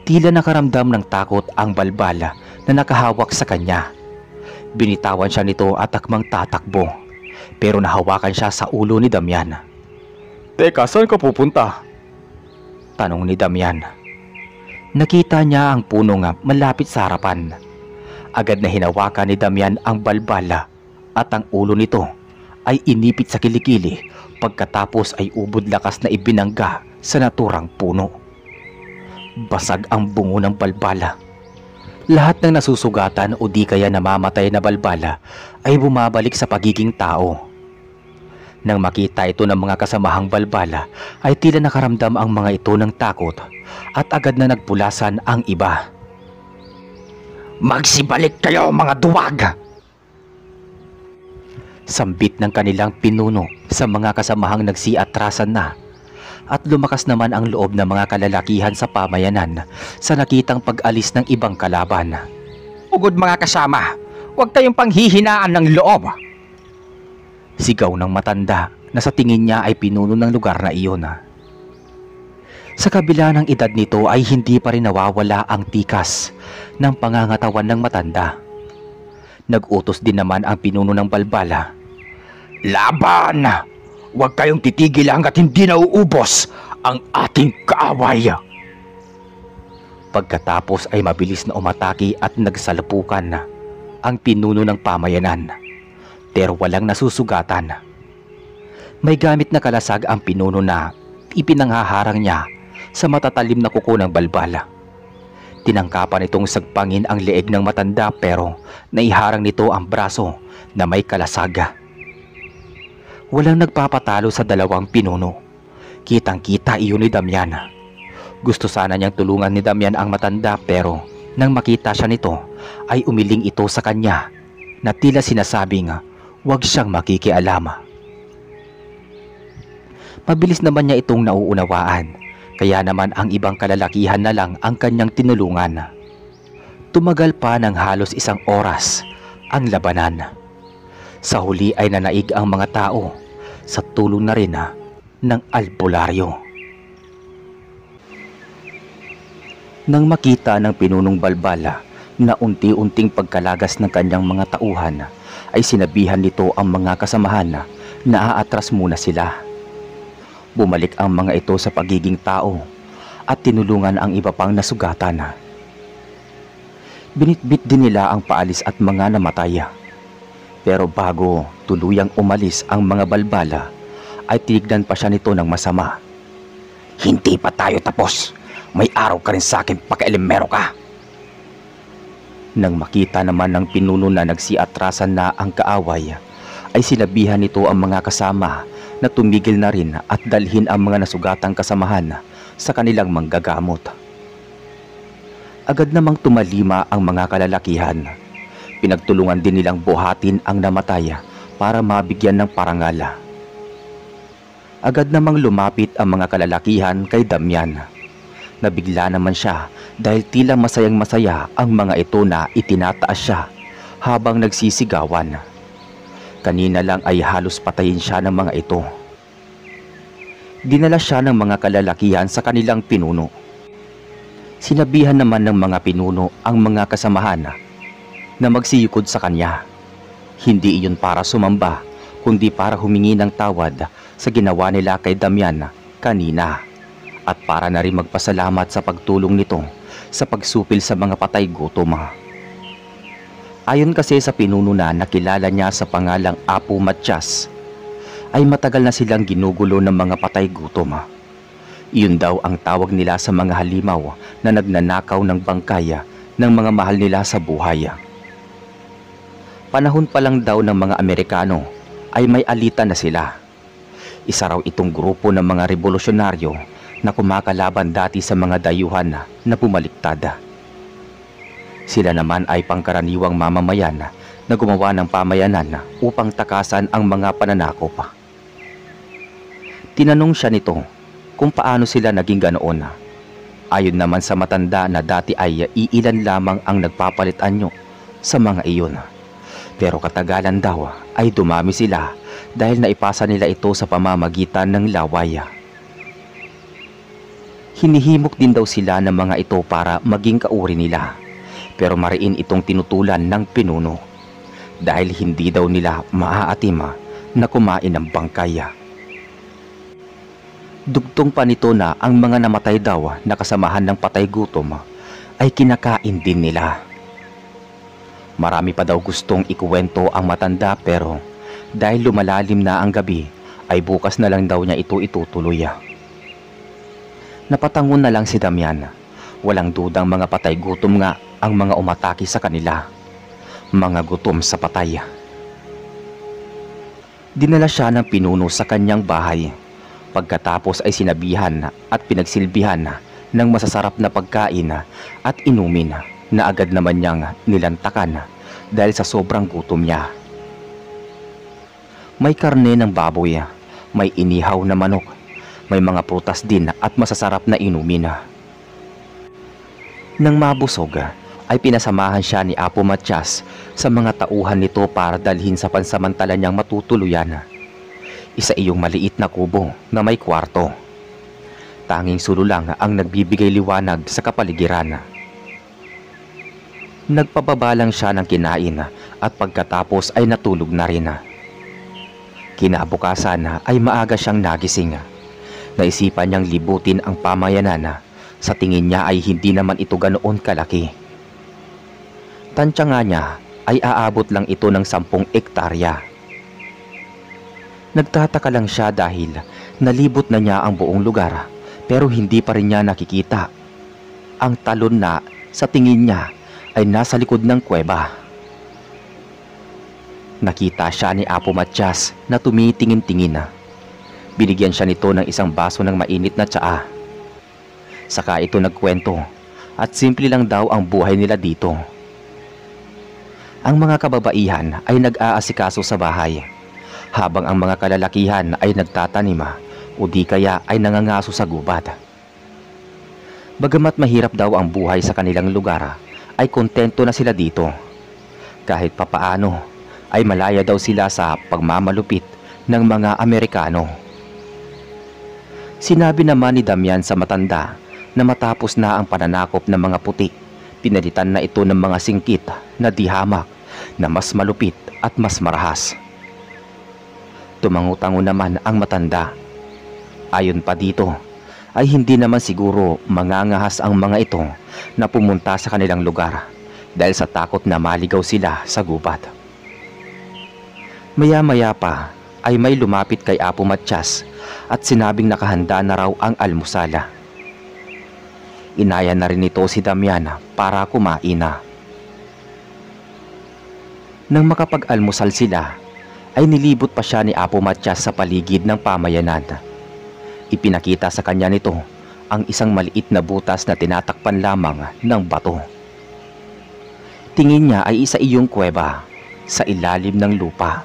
Tila nakaramdam ng takot ang balbala na nakahawak sa kanya. Binitawan siya nito at akmang tatakbo pero nahawakan siya sa ulo ni Damian. Teka, saan ka pupunta? Tanong ni Damian. Nakita niya ang puno nga malapit sa harapan. Agad na hinawakan ni Damian ang balbala at ang ulo nito ay inipit sa kilikili pagkatapos ay ubod lakas na ibinangga sa naturang puno. Basag ang bungo ng balbala. Lahat ng nasusugatan o di kaya namamatay na balbala ay bumabalik sa pagiging tao. Nang makita ito ng mga kasamahang balbala ay tila nakaramdam ang mga ito ng takot at agad na nagpulasan ang iba. Magsibalik kayo mga duwag! Sambit ng kanilang pinuno sa mga kasamahang nagsiatrasan na at lumakas naman ang loob ng mga kalalakihan sa pamayanan sa nakitang pag-alis ng ibang kalaban. Ugod mga kasama, huwag kayong panghihinaan ng loob. Sigaw ng matanda na sa tingin niya ay pinuno ng lugar na iyon. Sa kabila ng edad nito ay hindi pa rin nawawala ang tikas ng pangangatawan ng matanda. Nag-utos din naman ang pinuno ng balbala. Laban! Huwag kayong titigil hanggat hindi nauubos ang ating kaaway. Pagkatapos ay mabilis na umatake at nagsalpukan ang pinuno ng pamayanan. Pero walang nasusugatan. May gamit na kalasag ang pinuno na ipinanghaharang niya sa matatalim na kuko ng balbala. Tinangkapan itong sagpangin ang leeg ng matanda pero naiharang nito ang braso na may kalasag. Walang nagpapatalo sa 2 pinuno. Kitang-kita iyon ni Damian. Gusto sana niyang tulungan ni Damian ang matanda pero nang makita siya nito ay umiling ito sa kanya na tila sinasabing huwag siyang makikialam. Mabilis naman niya itong nauunawaan, kaya naman ang ibang kalalakihan na lang ang kanyang tinulungan. Tumagal pa ng halos 1 oras ang labanan. Sa huli ay nanaig ang mga tao sa tulong na rin ng albularyo. Nang makita ng pinunong balbala na unti-unting pagkalagas ng kanyang mga tauhan, ay sinabihan nito ang mga kasamahan na aatras muna sila. Bumalik ang mga ito sa pagiging tao at tinulungan ang iba pang nasugatan. Binitbit din nila ang paalis at mga namatay. Pero bago tuluyang umalis ang mga balbala, ay tinignan pa siya nito ng masama. Hindi pa tayo tapos. May araw ka rin sa akin, pakailimero ka. Nang makita naman ng pinuno na nagsiatrasan na ang kaaway, ay sinabihan nito ang mga kasama na tumigil na rin at dalhin ang mga nasugatang kasamahan sa kanilang manggagamot. Agad namang tumalima ang mga kalalakihan. Pinagtulungan din nilang buhatin ang namatay para mabigyan ng parangal. Agad namang lumapit ang mga kalalakihan kay Damian. Nabigla naman siya dahil tila masayang masaya ang mga ito na itinataas siya habang nagsisigawan. Kanina lang ay halos patayin siya ng mga ito. Dinala siya ng mga kalalakihan sa kanilang pinuno. Sinabihan naman ng mga pinuno ang mga kasamahan na magsiyukod sa kanya. Hindi iyon para sumamba, kundi para humingi ng tawad sa ginawa nila kay Damian kanina at para na rin magpasalamat sa pagtulong nito sa pagsupil sa mga patay gutom. Ayon kasi sa pinuno na nakilala niya sa pangalang Apo Matias, ay matagal na silang ginugulo ng mga patay gutom. Iyon daw ang tawag nila sa mga halimaw na nagnanakaw ng bangkay ng mga mahal nila sa buhay. Panahon pa lang daw ng mga Amerikano ay may alitan na sila. Isa raw itong grupo ng mga revolusyonaryo na kumakalaban dati sa mga dayuhan na pumaliktad. Sila naman ay pangkaraniwang mamamayan na gumawa ng pamayanan upang takasan ang mga pananakop. Tinanong siya nito kung paano sila naging ganoon. Ayon naman sa matanda na dati ay iilan lamang ang nagpapalit anyo sa mga iyon. Pero katagalan daw ay dumami sila dahil naipasa nila ito sa pamamagitan ng laway. Hinihimok din daw sila ng mga ito para maging kauri nila, pero mariin itong tinutulan ng pinuno dahil hindi daw nila maaatim na kumain ng bangkay. Dugtong pa nito na ang mga namatay daw na kasamahan ng patay gutom ay kinakain din nila. Marami pa daw gustong ikuwento ang matanda pero dahil lumalalim na ang gabi ay bukas na lang daw niya ito itutuloy. Napatangon na lang si Damian. Walang dudang mga patay gutom nga ang mga umatake sa kanila. Mga gutom sa patay. Dinala siya ng pinuno sa kanyang bahay. Pagkatapos ay sinabihan at pinagsilbihan ng masasarap na pagkain at inumin na agad naman niyang nilantakan dahil sa sobrang gutom niya. May karne ng baboy, may inihaw na manok, may mga prutas din at masasarap na inumin. Nang mabusog, ay pinasamahan siya ni Apo Matias sa mga tauhan nito para dalhin sa pansamantala niyang matutuluyan. Isa iyong maliit na kubo na may kwarto. Tanging sulo lang ang nagbibigay liwanag sa kapaligiran. Nagpababa lang siya ng kinain at pagkatapos ay natulog na rin. Kinabukasan ay maaga siyang nagising. Naisipan niyang libutin ang pamayanan. Sa tingin niya ay hindi naman ito ganoon kalaki. Tansya nga niya ay aabot lang ito ng 10 ektarya. Nagtataka lang siya dahil nalibot na niya ang buong lugar pero hindi pa rin niya nakikita ang talon na sa tingin niya ay nasa likod ng kuweba. Nakita siya ni Apo Matias na tumitingin-tingin. Binigyan siya nito ng isang baso ng mainit na tsaa. Saka ito nagkwento at simple lang daw ang buhay nila dito. Ang mga kababaihan ay nag-aasikaso sa bahay, habang ang mga kalalakihan ay nagtatanim o di kaya ay nangangaso sa gubat. Bagamat mahirap daw ang buhay sa kanilang lugar, ay kontento na sila dito. Kahit papaano ay malaya daw sila sa pagmamalupit ng mga Amerikano. Sinabi naman ni Damian sa matanda na matapos na ang pananakop ng mga puti, pinalitan na ito ng mga singkit na di hamak na mas malupit at mas marahas. Tumangutango naman ang matanda. Ayon pa dito, ay hindi naman siguro mangangahas ang mga ito na pumunta sa kanilang lugar dahil sa takot na maligaw sila sa gubat. Maya-maya pa ay may lumapit kay Apo Matias at sinabing nakahanda na raw ang almusala. Inaya na rin nito si Damian para kumain na. Nang makapag-almusal sila, ay nilibot pa siya ni Apo Matyas sa paligid ng pamayanan. Ipinakita sa kanya nito ang isang maliit na butas na tinatakpan lamang ng bato. Tingin niya ay isa iyong kuweba sa ilalim ng lupa.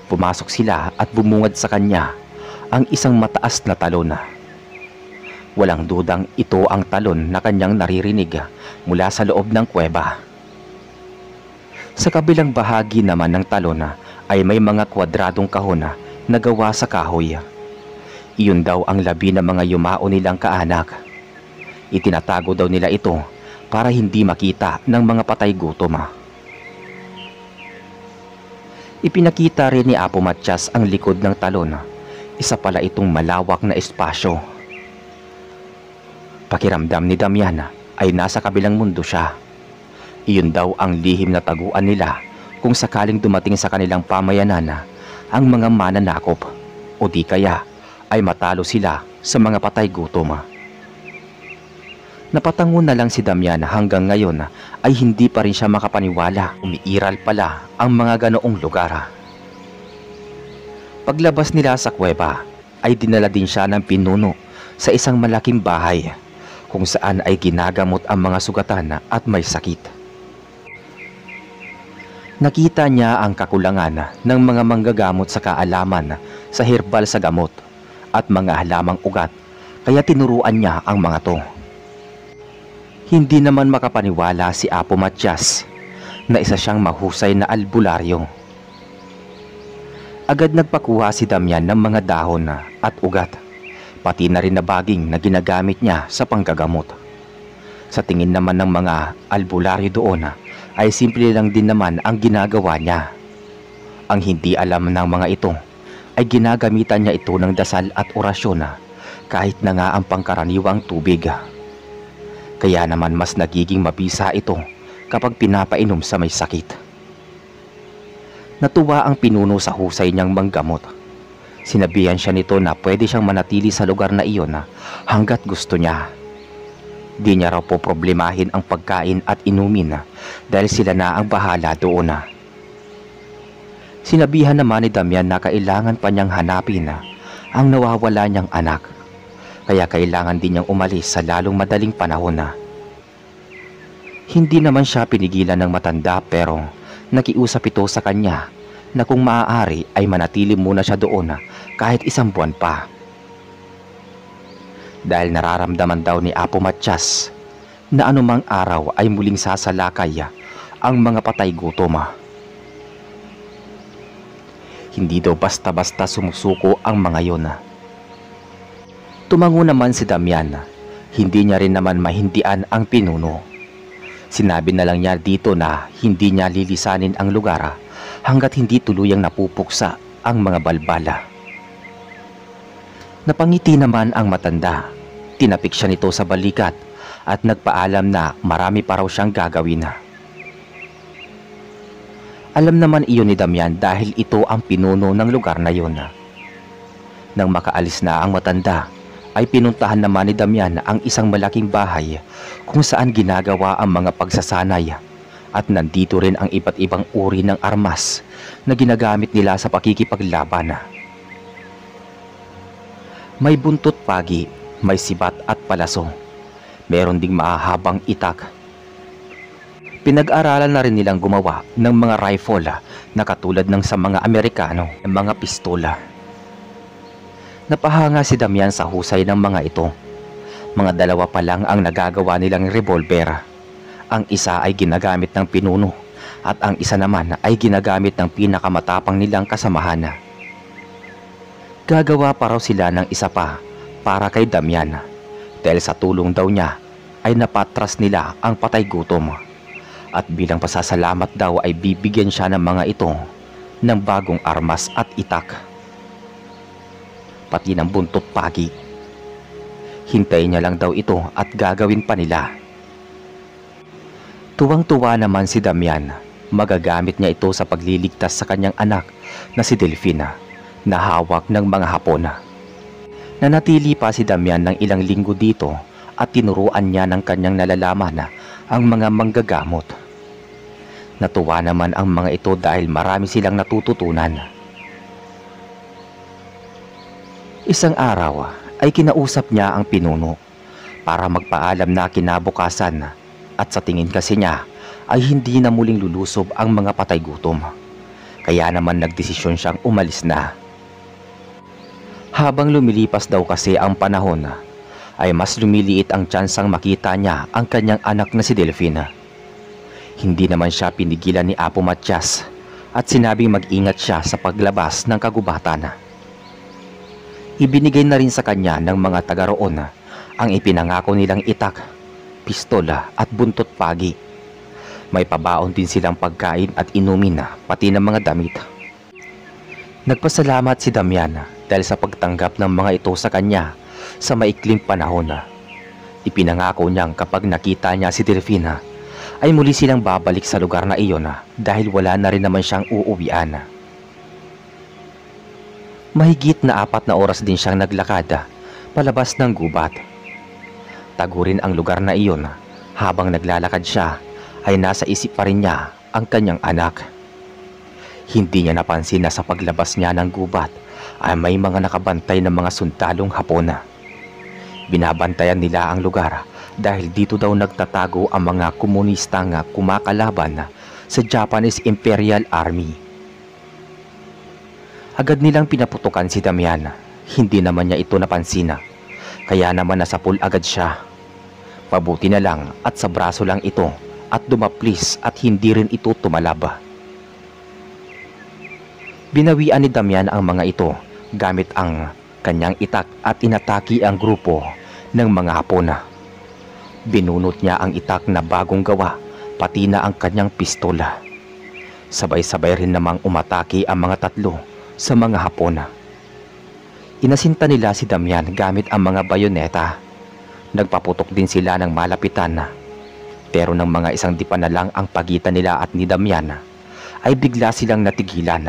Pumasok sila at bumungad sa kanya ang isang mataas na talon. Walang dudang ito ang talon na kanyang naririnig mula sa loob ng kuweba. Sa kabilang bahagi naman ng talon ay may mga kwadradong kahon na gawa sa kahoy. Iyon daw ang labi ng mga yumao nilang kaanak. Itinatago daw nila ito para hindi makita ng mga patay gutom. Ipinakita rin ni Apo Matyas ang likod ng talon. Isa pala itong malawak na espasyo. Pakiramdam ni Damian ay nasa kabilang mundo siya. Iyon daw ang lihim na taguan nila kung sakaling dumating sa kanilang pamayanan ang mga mananakop o di kaya ay matalo sila sa mga patay gutom. Napatango na lang si Damian hanggang ngayon ay hindi pa rin siya makapaniwala. Umiiral pala ang mga ganoong lugar. Paglabas nila sa kuweba ay dinala din siya ng pinuno sa isang malaking bahay kung saan ay ginagamot ang mga sugatan at may sakit. Nakita niya ang kakulangan ng mga manggagamot sa kaalaman sa herbal sa gamot at mga halamang ugat, kaya tinuruan niya ang mga to. Hindi naman makapaniwala si Apo Matyas na isa siyang mahusay na albularyo. Agad nagpakuha si Damian ng mga dahon at ugat, pati na rin na baging na ginagamit niya sa panggagamot. Sa tingin naman ng mga albularyo doon ay simple lang din naman ang ginagawa niya. Ang hindi alam ng mga ito ay ginagamitan niya ito ng dasal at orasyon kahit na nga ang pangkaraniwang tubig. Kaya naman mas nagiging mabisa ito kapag pinapainom sa may sakit. Natuwa ang pinuno sa husay niyang manggamot. Sinabihan siya nito na pwede siyang manatili sa lugar na iyon hanggat gusto niya. Di niya raw po problemahin ang pagkain at inumin dahil sila na ang bahala doon. Sinabihan naman ni Damian na kailangan pa niyang hanapin ang nawawala niyang anak. Kaya kailangan din niyang umalis sa lalong madaling panahon. Hindi naman siya pinigilan ng matanda pero nakiusap ito sa kanya na kung maaari ay manatili muna siya doon kahit isang buwan pa. Dahil nararamdaman daw ni Apo Matyas na anumang araw ay muling sasalakay ang mga patay gutom. Hindi daw basta-basta sumusuko ang mga yon. Tumango naman si Damian. Hindi niya rin naman mahindian ang pinuno. Sinabi na lang niya dito na hindi niya lilisanin ang lugar hanggat hindi tuluyang napupuksa ang mga balbala. Napangiti naman ang matanda. Tinapik siya nito sa balikat at nagpaalam na marami pa raw siyang gagawin. Alam naman iyon ni Damian dahil ito ang pinuno ng lugar na yun. Nang makaalis na ang matanda, ay pinuntahan naman ni Damian ang isang malaking bahay kung saan ginagawa ang mga pagsasanay at nandito rin ang iba't ibang uri ng armas na ginagamit nila sa pakikipaglaban. May buntot pagi, may sibat at palaso. Meron ding mahahabang itak. Pinag-aralan na rin nilang gumawa ng mga rifle na katulad ng sa mga Amerikano ng mga pistola. Napahanga si Damian sa husay ng mga ito. Mga dalawa pa lang ang nagagawa nilang revolver. Ang isa ay ginagamit ng pinuno at ang isa naman ay ginagamit ng pinakamatapang nilang kasamahan. Gagawa pa raw sila ng isa pa para kay Damian dahil sa tulong daw niya ay napatras nila ang patay gutom. At bilang pasasalamat daw ay bibigyan siya ng mga ito ng bagong armas at itak. Pati ng buntot pagi. Hintayin niya lang daw ito at gagawin pa nila. Tuwang-tuwa naman si Damian. Magagamit niya ito sa pagliligtas sa kanyang anak na si Delfina na hawak ng mga Hapon. Nanatili pa si Damian ng ilang linggo dito at tinuruan niya ng kanyang nalalaman ang mga manggagamot. Natuwa naman ang mga ito dahil marami silang natututunan. Isang araw ay kinausap niya ang pinuno para magpaalam na kinabukasan at sa tingin kasi niya ay hindi na muling lulusob ang mga patay gutom. Kaya naman nagdesisyon siyang umalis na. Habang lumilipas daw kasi ang panahon, ay mas lumiliit ang tsansang makita niya ang kanyang anak na si Delphine. Hindi naman siya pinigilan ni Apo Matias at sinabing mag-ingat siya sa paglabas ng kagubatan. Ibinigay na rin sa kanya ng mga taga roon ang ipinangako nilang itak, pistola at buntot pagi. May pabaon din silang pagkain at inumin pati ng mga damit. Nagpasalamat si Damian dahil sa pagtanggap ng mga ito sa kanya sa maikling panahon. Ipinangako niyang kapag nakita niya si Delphine ay muli silang babalik sa lugar na iyon dahil wala na rin naman siyang uuwian. Mahigit na 4 na oras din siyang naglakad palabas ng gubat. Tagurin ang lugar na iyon. Habang naglalakad siya ay nasa isip pa rin niya ang kanyang anak. Hindi niya napansin na sa paglabas niya ng gubat ay may mga nakabantay ng mga sundalong Hapon. Binabantayan nila ang lugar dahil dito daw nagtatago ang mga komunistang kumakalaban sa Japanese Imperial Army. Agad nilang pinaputukan si Damian. Hindi naman niya ito napansin. Kaya naman nasapul agad siya. Mabuti na lang at sa braso lang ito at dumaplis at hindi rin ito tumalab. Binawian ni Damian ang mga ito gamit ang kanyang itak at inataki ang grupo ng mga Hapon. Binunot niya ang itak na bagong gawa pati na ang kanyang pistola. Sabay-sabay rin namang umatake ang mga tatlo sa mga Hapon. Inasinta nila si Damian gamit ang mga bayoneta. Nagpaputok din sila ng malapitan. Pero nang mga isang dipa na lang ang pagitan nila at ni Damian ay bigla silang natigilan.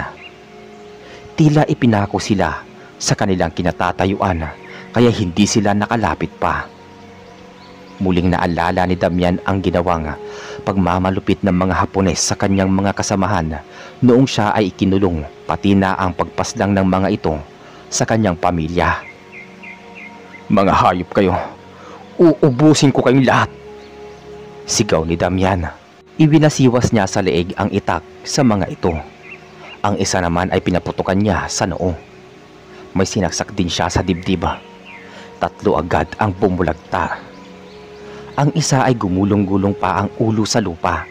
Tila ipinako sila sa kanilang kinatatayuan kaya hindi sila nakalapit pa. Muling naalala ni Damian ang ginawang pagmamalupit ng mga Hapones sa kanyang mga kasamahan noong siya ay ikinulong, pati na ang pagpaslang ng mga ito sa kanyang pamilya. Mga hayop kayo, uubusin ko kayong lahat, sigaw ni Damian. Ibinasiwas niya sa leeg ang itak sa mga ito. Ang isa naman ay pinaputukan niya sa noo. May sinaksak din siya sa dibdib. 3 agad ang bumulagta. Ang isa ay gumulong-gulong pa ang ulo sa lupa.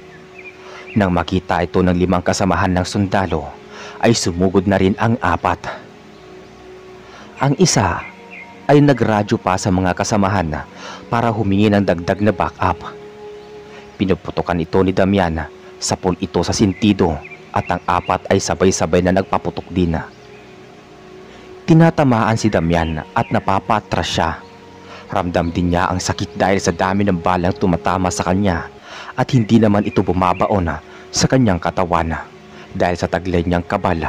Nang makita ito ng 5 kasamahan ng sundalo, ay sumugod na rin ang 4. Ang isa ay nagradyo pa sa mga kasamahan para humingi ng dagdag na backup. Pinuputukan ito ni Damian, sapol ito sa sintido at ang 4 ay sabay-sabay na nagpaputok din. Tinatamaan si Damian at napapatras siya. Ramdam din niya ang sakit dahil sa dami ng balang tumatama sa kanya at hindi naman ito bumabaon sa kanyang katawan. Dahil sa taglay niyang kabal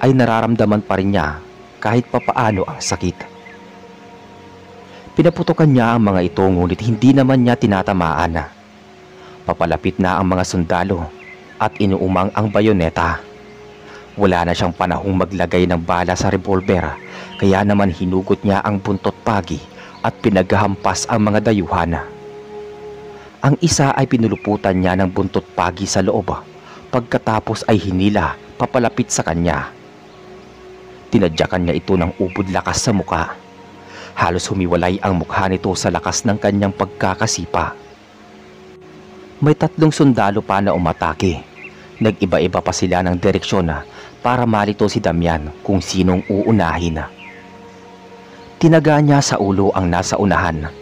ay nararamdaman pa rin niya kahit papaano ang sakit. Pinaputokan niya ang mga ito ngunit hindi naman niya tinatamaan. Papalapit na ang mga sundalo at inuumang ang bayoneta. Wala na siyang panahong maglagay ng bala sa revolver, kaya naman hinugot niya ang buntot pagi at pinaghahampas ang mga dayuhan. Ang isa ay pinuluputan niya ng buntot pagi sa loob, pagkatapos ay hinila papalapit sa kanya. Tinadyakan niya ito ng ubod lakas sa muka. Halos humiwalay ang mukha nito sa lakas ng kanyang pagkakasipa. May 3 sundalo pa na umatake. Nag-iba-iba pa sila ng direksyon para malito si Damian kung sinong uunahin. Tinaga niya sa ulo ang nasa unahan.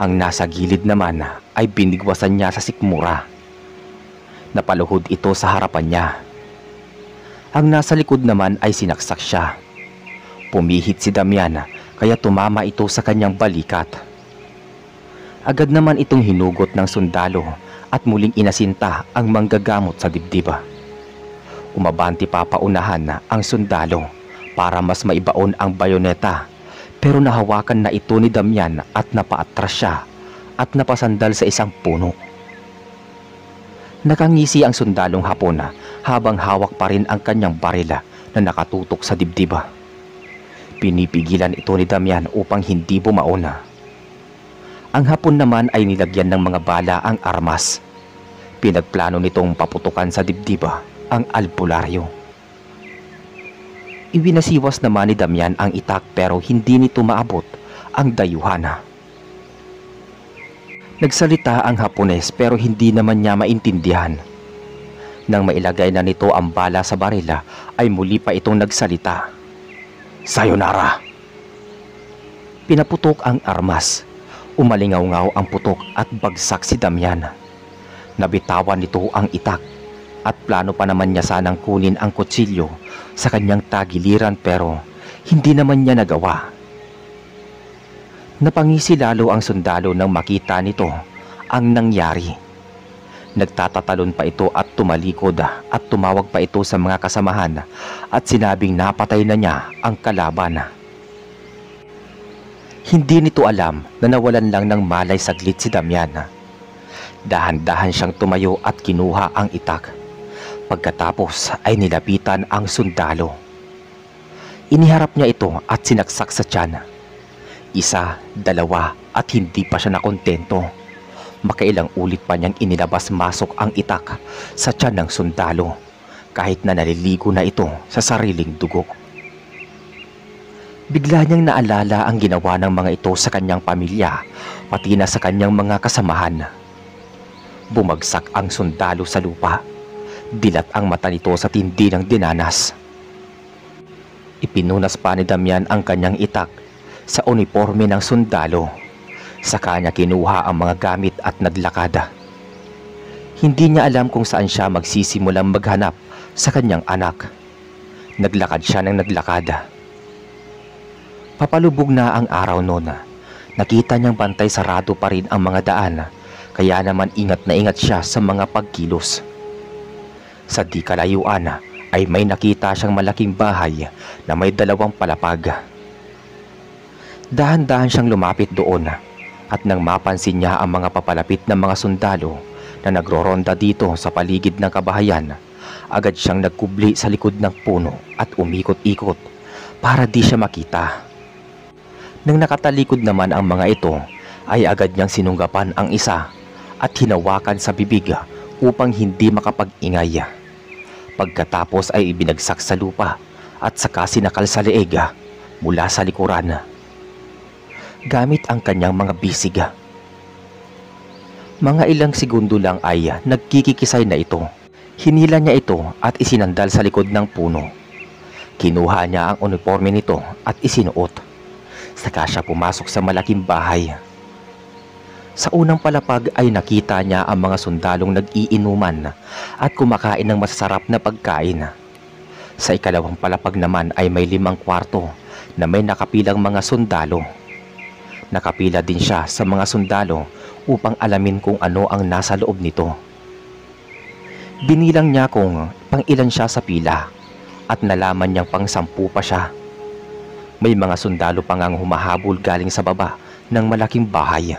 Ang nasa gilid naman ay binigwasan niya sa sikmura. Napaluhod ito sa harapan niya. Ang nasa likod naman ay sinaksak siya. Pumihit si Damian kaya tumama ito sa kanyang balikat. Agad naman itong hinugot ng sundalo at muling inasinta ang manggagamot sa dibdib. Umabanti pa paunahan ang sundalo para mas maibaon ang bayoneta, pero nahawakan na ito ni Damian at napaatras siya at napasandal sa isang puno. Nakangisi ang sundalong Hapon habang hawak pa rin ang kanyang barila na nakatutok sa dibdib. Pinipigilan ito ni Damian upang hindi bumaon. Ang Hapon naman ay nilagyan ng mga bala ang armas. Pinagplano nitong paputukan sa dibdib ang albularyo. Iwinasiwas naman ni Damian ang itak pero hindi nito maabot ang dayuhan. Nagsalita ang Hapones pero hindi naman niya maintindihan. Nang mailagay na nito ang bala sa barila ay muli pa itong nagsalita. "Sayonara!" Pinaputok ang armas. Umalingaw-ngaw ang putok at bagsak si Damian. Nabitawan nito ang itak at plano pa naman niya sanang kunin ang kutsilyo sa kanyang tagiliran pero hindi naman niya nagawa. Napangisi lalo ang sundalo nang makita nito ang nangyari. Nagtatatalon pa ito at tumalikod at tumawag pa ito sa mga kasamahan at sinabing napatay na niya ang kalaban. Hindi nito alam na nawalan lang ng malay saglit si Damian. Dahan-dahan siyang tumayo at kinuha ang itak. Pagkatapos ay nilapitan ang sundalo. Iniharap niya ito at sinaksak sa tiyan. Isa, dalawa at hindi pa siya nakontento. Makailang ulit pa niyang inilabas-masok ang itak sa tiyan ng sundalo kahit na naliligo na ito sa sariling dugo. Bigla niyang naalala ang ginawa ng mga ito sa kanyang pamilya pati na sa kanyang mga kasamahan. Bumagsak ang sundalo sa lupa. Dilat ang mata nito sa tindi ng dinanas. Ipinunas pa ni Damian ang kanyang itak sa uniforme ng sundalo. Saka niya kinuha ang mga gamit at naglakad. Hindi niya alam kung saan siya magsisimulang maghanap sa kanyang anak. Naglakad siya ng naglakad. Papalubog na ang araw noon. Nakita niyang bantay sarado pa rin ang mga daan, kaya naman ingat na ingat siya sa mga pagkilos. Sa di kalayuan ay may nakita siyang malaking bahay na may 2 palapag. Dahan-dahan siyang lumapit doon at nang mapansin niya ang mga papalapit na mga sundalo na nagroronda dito sa paligid ng kabahayan, agad siyang nagkubli sa likod ng puno at umikot-ikot para di siya makita. Nang nakatalikod naman ang mga ito, ay agad niyang sinunggapan ang isa at hinawakan sa bibig upang hindi makapag-ingay. Pagkatapos ay ibinagsak sa lupa at saka sinakal sa leeg mula sa likuran gamit ang kanyang mga bisig. Mga ilang segundo lang ay nagkikikisay na ito. Hinila niya ito at isinandal sa likod ng puno. Kinuha niya ang uniforme nito at isinuot. Saka siya pumasok sa malaking bahay. Sa unang palapag ay nakita niya ang mga sundalong nag-iinuman at kumakain ng masasarap na pagkain. Sa ikalawang palapag naman ay may 5 kwarto na may nakapilang mga sundalo. Nakapila din siya sa mga sundalo upang alamin kung ano ang nasa loob nito. Binilang niya kung pang-ilan siya sa pila at nalaman niyang pang-10 pa siya. May mga sundalo pa ngang humahabol galing sa baba ng malaking bahay.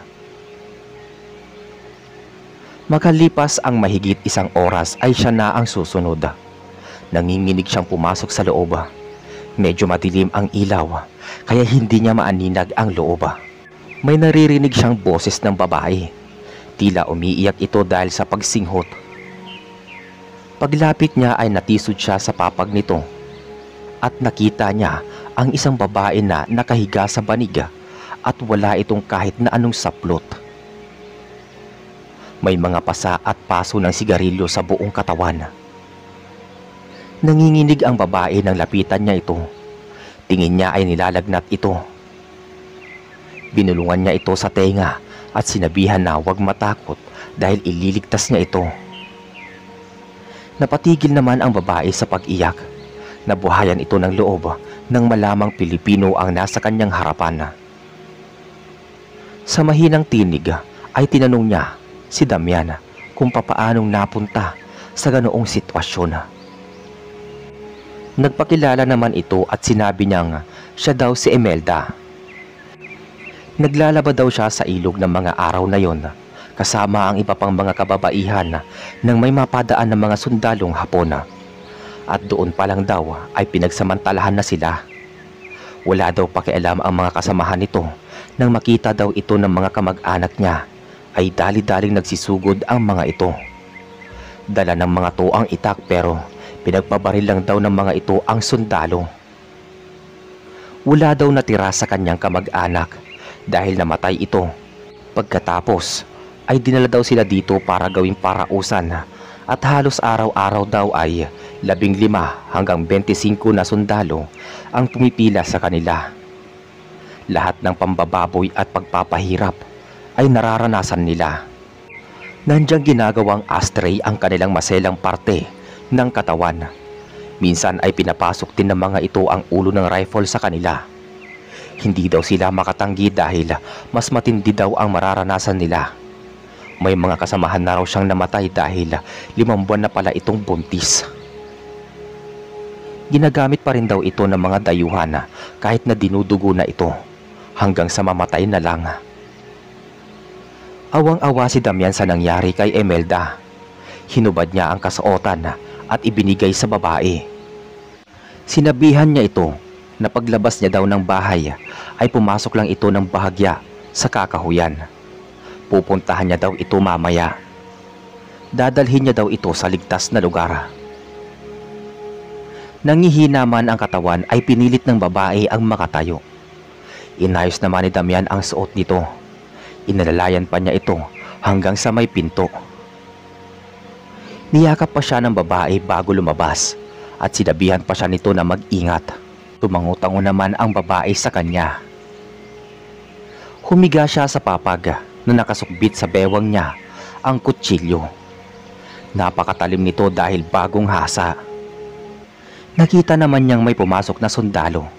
Makalipas ang mahigit 1 oras ay siya na ang susunod. Nanginginig siyang pumasok sa loob. Medyo madilim ang ilaw kaya hindi niya maaninag ang loob. May naririnig siyang boses ng babae. Tila umiiyak ito dahil sa pagsinghot. Paglapit niya ay natisod siya sa papag nito at nakita niya ang isang babae na nakahiga sa banig at wala itong kahit na anong saplot. May mga pasa at paso ng sigarilyo sa buong katawan. Nanginginig ang babae nang lapitan niya ito. Tingin niya ay nilalagnat ito. Binulungan niya ito sa tenga at sinabihan na huwag matakot dahil ililigtas niya ito. Napatigil naman ang babae sa pag-iyak. Nabuhayan ito ng loob nang malamang Pilipino ang nasa kanyang harapan. Sa mahinang tinig ay tinanong niya si Damian kung papaanong napunta sa ganoong sitwasyon. Nagpakilala naman ito at sinabi niyang siya daw si Imelda. Naglalaba daw siya sa ilog ng mga araw na yon kasama ang iba pang mga kababaihan nang may mapadaan ng mga sundalong Hapon. At doon pa lang daw ay pinagsamantalahan na sila. Wala daw pakialam ang mga kasamahan nito nang makita daw ito ng mga kamag-anak niya ay dali-daling nagsisugod ang mga ito. Dala ng mga to ang itak pero pinagbabaril lang daw ng mga ito ang sundalo. Wala daw natira sa kanyang kamag-anak dahil namatay ito. Pagkatapos ay dinala daw sila dito para gawing parausan at halos araw-araw daw ay 15 hanggang 25 na sundalo ang pumipila sa kanila. Lahat ng pambababoy at pagpapahirap ay nararanasan nila. Nandiyan ginagawang ashtray ang kanilang maselang parte ng katawan. Minsan ay pinapasok din ng mga ito ang ulo ng rifle sa kanila. Hindi daw sila makatanggi dahil mas matindi daw ang mararanasan nila. May mga kasamahan na raw siyang namatay dahil 5 buwan na pala itong buntis. Ginagamit pa rin daw ito ng mga dayuhan kahit na dinudugo na ito hanggang sa mamatay na lang. Awang-awa si Damian sa nangyari kay Imelda. Hinubad niya ang kasuotan at ibinigay sa babae. Sinabihan niya ito na paglabas niya daw ng bahay ay pumasok lang ito ng bahagya sa kakahuyan. Pupuntahan niya daw ito mamaya. Dadalhin niya daw ito sa ligtas na lugar. Nangihina man ang katawan ay pinilit ng babae ang makatayo. Inayos naman ni Damian ang suot nito. Inalalayan pa niya ito hanggang sa may pinto. Niyakap pa siya ng babae bago lumabas at sinabihan pa siya nito na mag-ingat. Tumango-tango naman ang babae sa kanya. Humiga siya sa papag na nakasukbit sa bewang niya ang kutsilyo. Napakatalim nito dahil bagong hasa. Nakita naman niyang may pumasok na sundalo.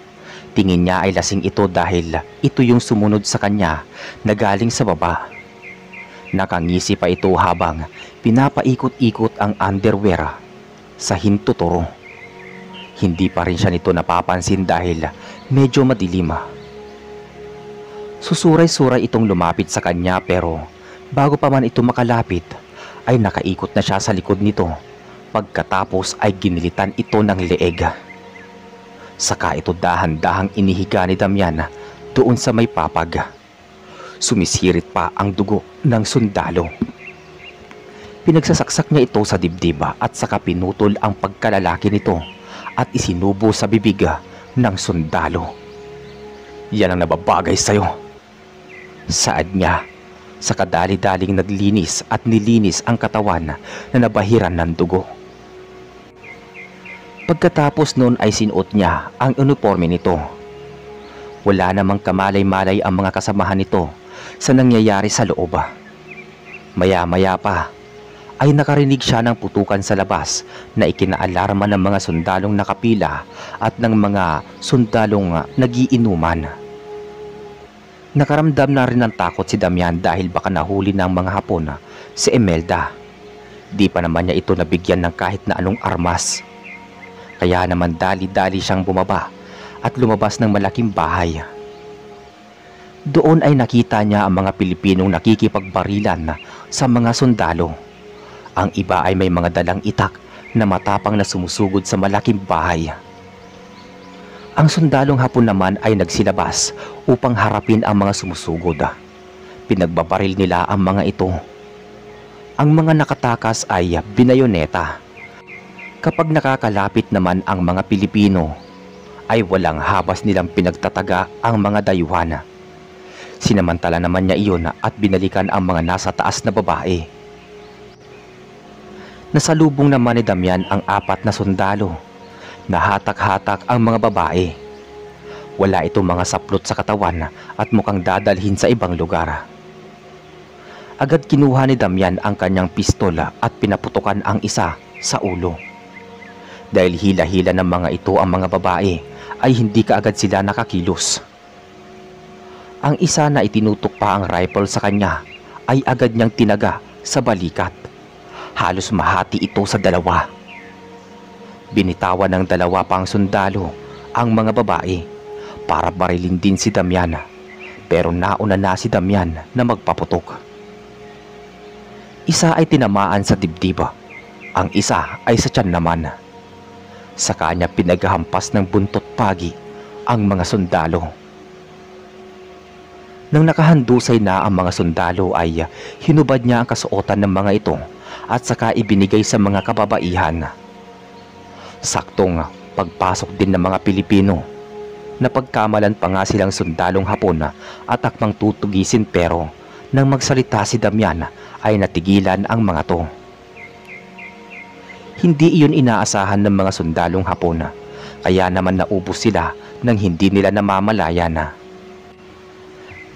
Tingin niya ay lasing ito dahil ito yung sumunod sa kanya na galing sa baba. Nakangisi pa ito habang pinapaikot-ikot ang underwear sa hintuturo. Hindi pa rin siya nito napapansin dahil medyo madilim. Susuray-suray itong lumapit sa kanya pero bago pa man ito makalapit ay nakaikot na siya sa likod nito. Pagkatapos ay ginilitan ito ng leeg. Saka ito dahan-dahang inihiga ni Damian doon sa may papag. Sumisirit pa ang dugo ng sundalo. Pinagsasaksak niya ito sa dibdib at saka pinutol ang pagkalalaki nito at isinubo sa bibig ng sundalo. Yan ang nababagay sa'yo. Saad niya. Saka dali-daling naglinis at nilinis ang katawan na nabahiran ng dugo. Pagkatapos noon ay sinuot niya ang uniforme nito. Wala namang kamalay-malay ang mga kasamahan nito sa nangyayari sa loob. Maya-maya pa ay nakarinig siya ng putukan sa labas na ikinaalarma ng mga sundalong nakapila at ng mga sundalong nagiinuman. Nakaramdam na rin ng takot si Damian dahil baka nahuli ng mga Hapon si Imelda. Di pa naman niya ito nabigyan ng kahit na anong armas. Kaya naman dali-dali siyang bumaba at lumabas ng malaking bahay. Doon ay nakita niya ang mga Pilipinong nakikipagbarilan sa mga sundalo. Ang iba ay may mga dalang itak na matapang na sumusugod sa malaking bahay. Ang sundalong Hapon naman ay nagsilabas upang harapin ang mga sumusugod. Pinagbabaril nila ang mga ito. Ang mga nakatakas ay binayoneta. Kapag nakakalapit naman ang mga Pilipino, ay walang habas nilang pinagtataga ang mga dayuhan. Sinamantala naman niya iyon at binalikan ang mga nasa taas na babae. Nasalubong naman ni Damian ang 4 na sundalo. Nahatak-hatak ang mga babae. Wala itong mga saplot sa katawan at mukhang dadalhin sa ibang lugar. Agad kinuha ni Damian ang kanyang pistola at pinaputukan ang isa sa ulo. Dahil hila-hila ng mga ito ang mga babae ay hindi kaagad sila nakakilos. Ang isa na itinutok pa ang rifle sa kanya ay agad niyang tinaga sa balikat. Halos mahati ito sa dalawa. Binitawan ng dalawa pang sundalo ang mga babae para barilin din si Damian, pero nauna na si Damian na magpaputok. Isa ay tinamaan sa dibdib, ang isa ay sa tiyan naman. Sa kanya pinaghampas ng buntot pagi ang mga sundalo. Nang nakahandusay na ang mga sundalo ay hinubad niya ang kasuotan ng mga ito at saka ibinigay sa mga kababaihan. Saktong pagpasok din ng mga Pilipino, napagkamalan pa nga silang sundalong Hapon at akmang tutugisin, pero nang magsalita si Damian ay natigilan ang mga to. Hindi iyon inaasahan ng mga sundalong Hapon, kaya naman naubos sila nang hindi nila namamalayan.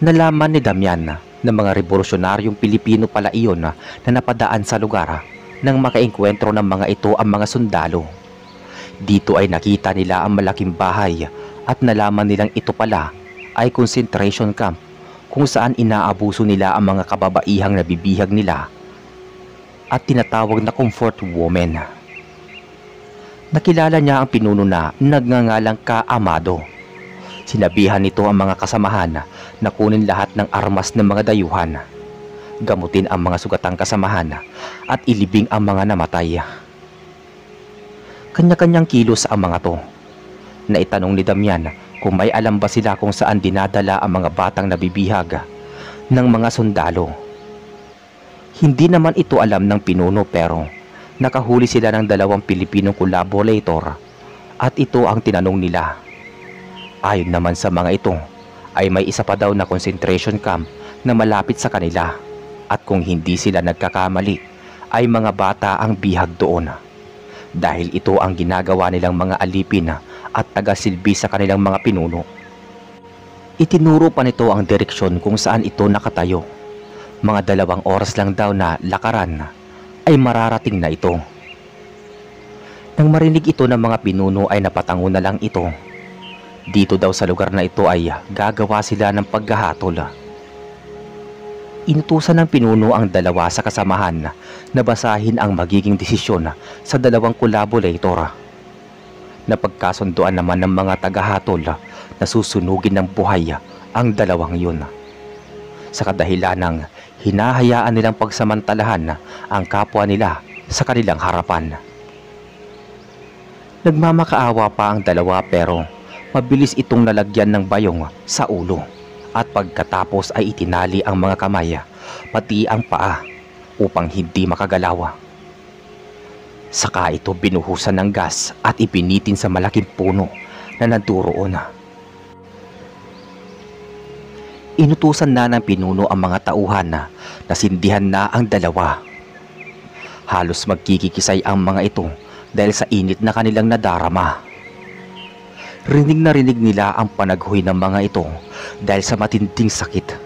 Nalaman ni Damian na mga revolusyonaryong Pilipino pala iyon na napadaan sa lugar nang makaengkwentro ng mga ito ang mga sundalo. Dito ay nakita nila ang malaking bahay at nalaman nilang ito pala ay concentration camp kung saan inaabuso nila ang mga kababaihang nabibihag nila at tinatawag na comfort women. Nakilala niya ang pinuno na nagngangalang Ka Amado. Sinabihan nito ang mga kasamahan na kunin lahat ng armas ng mga dayuhan, gamutin ang mga sugatang kasamahan at ilibing ang mga namatay. Kanya-kanyang kilos ang mga to. Naitanong ni Damian kung may alam ba sila kung saan dinadala ang mga batang nabibihag ng mga sundalo. Hindi naman ito alam ng pinuno, pero nakahuli sila ng 2 Pilipinong collaborator at ito ang tinanong nila. Ayon naman sa mga ito ay may isa pa daw na concentration camp na malapit sa kanila, at kung hindi sila nagkakamali ay mga bata ang bihag doon, dahil ito ang ginagawa nilang mga alipin at tagasilbi sa kanilang mga pinuno. Itinuro pa nito ang direksyon kung saan ito nakatayo. Mga 2 oras lang daw na lakaran ay mararating na ito. Nang marinig ito ng mga pinuno ay napatango na lang ito. Dito daw sa lugar na ito ay gagawa sila ng paghahatol. Inutusan ng pinuno ang 2 sa kasamahan na basahin ang magiging desisyon sa 2 collaborator. Napagkasunduan naman ng mga tagahatol na susunugin ng buhay ang 2 yun, sa kadahilan ng hinahayaan nilang pagsamantalahan ang kapwa nila sa kanilang harapan. Nagmamakaawa pa ang 2, pero mabilis itong nalagyan ng bayong sa ulo, at pagkatapos ay itinali ang mga kamay pati ang paa upang hindi makagalaw. Saka ito binuhusan ng gas at ipinitin sa malaking puno na nanduroon. Inutusan na ng pinuno ang mga tauhan na nasindihan na ang 2. Halos magkikikisay ang mga ito dahil sa init na kanilang nadarama. Rinig na rinig nila ang panaghoy ng mga ito dahil sa matinding sakit.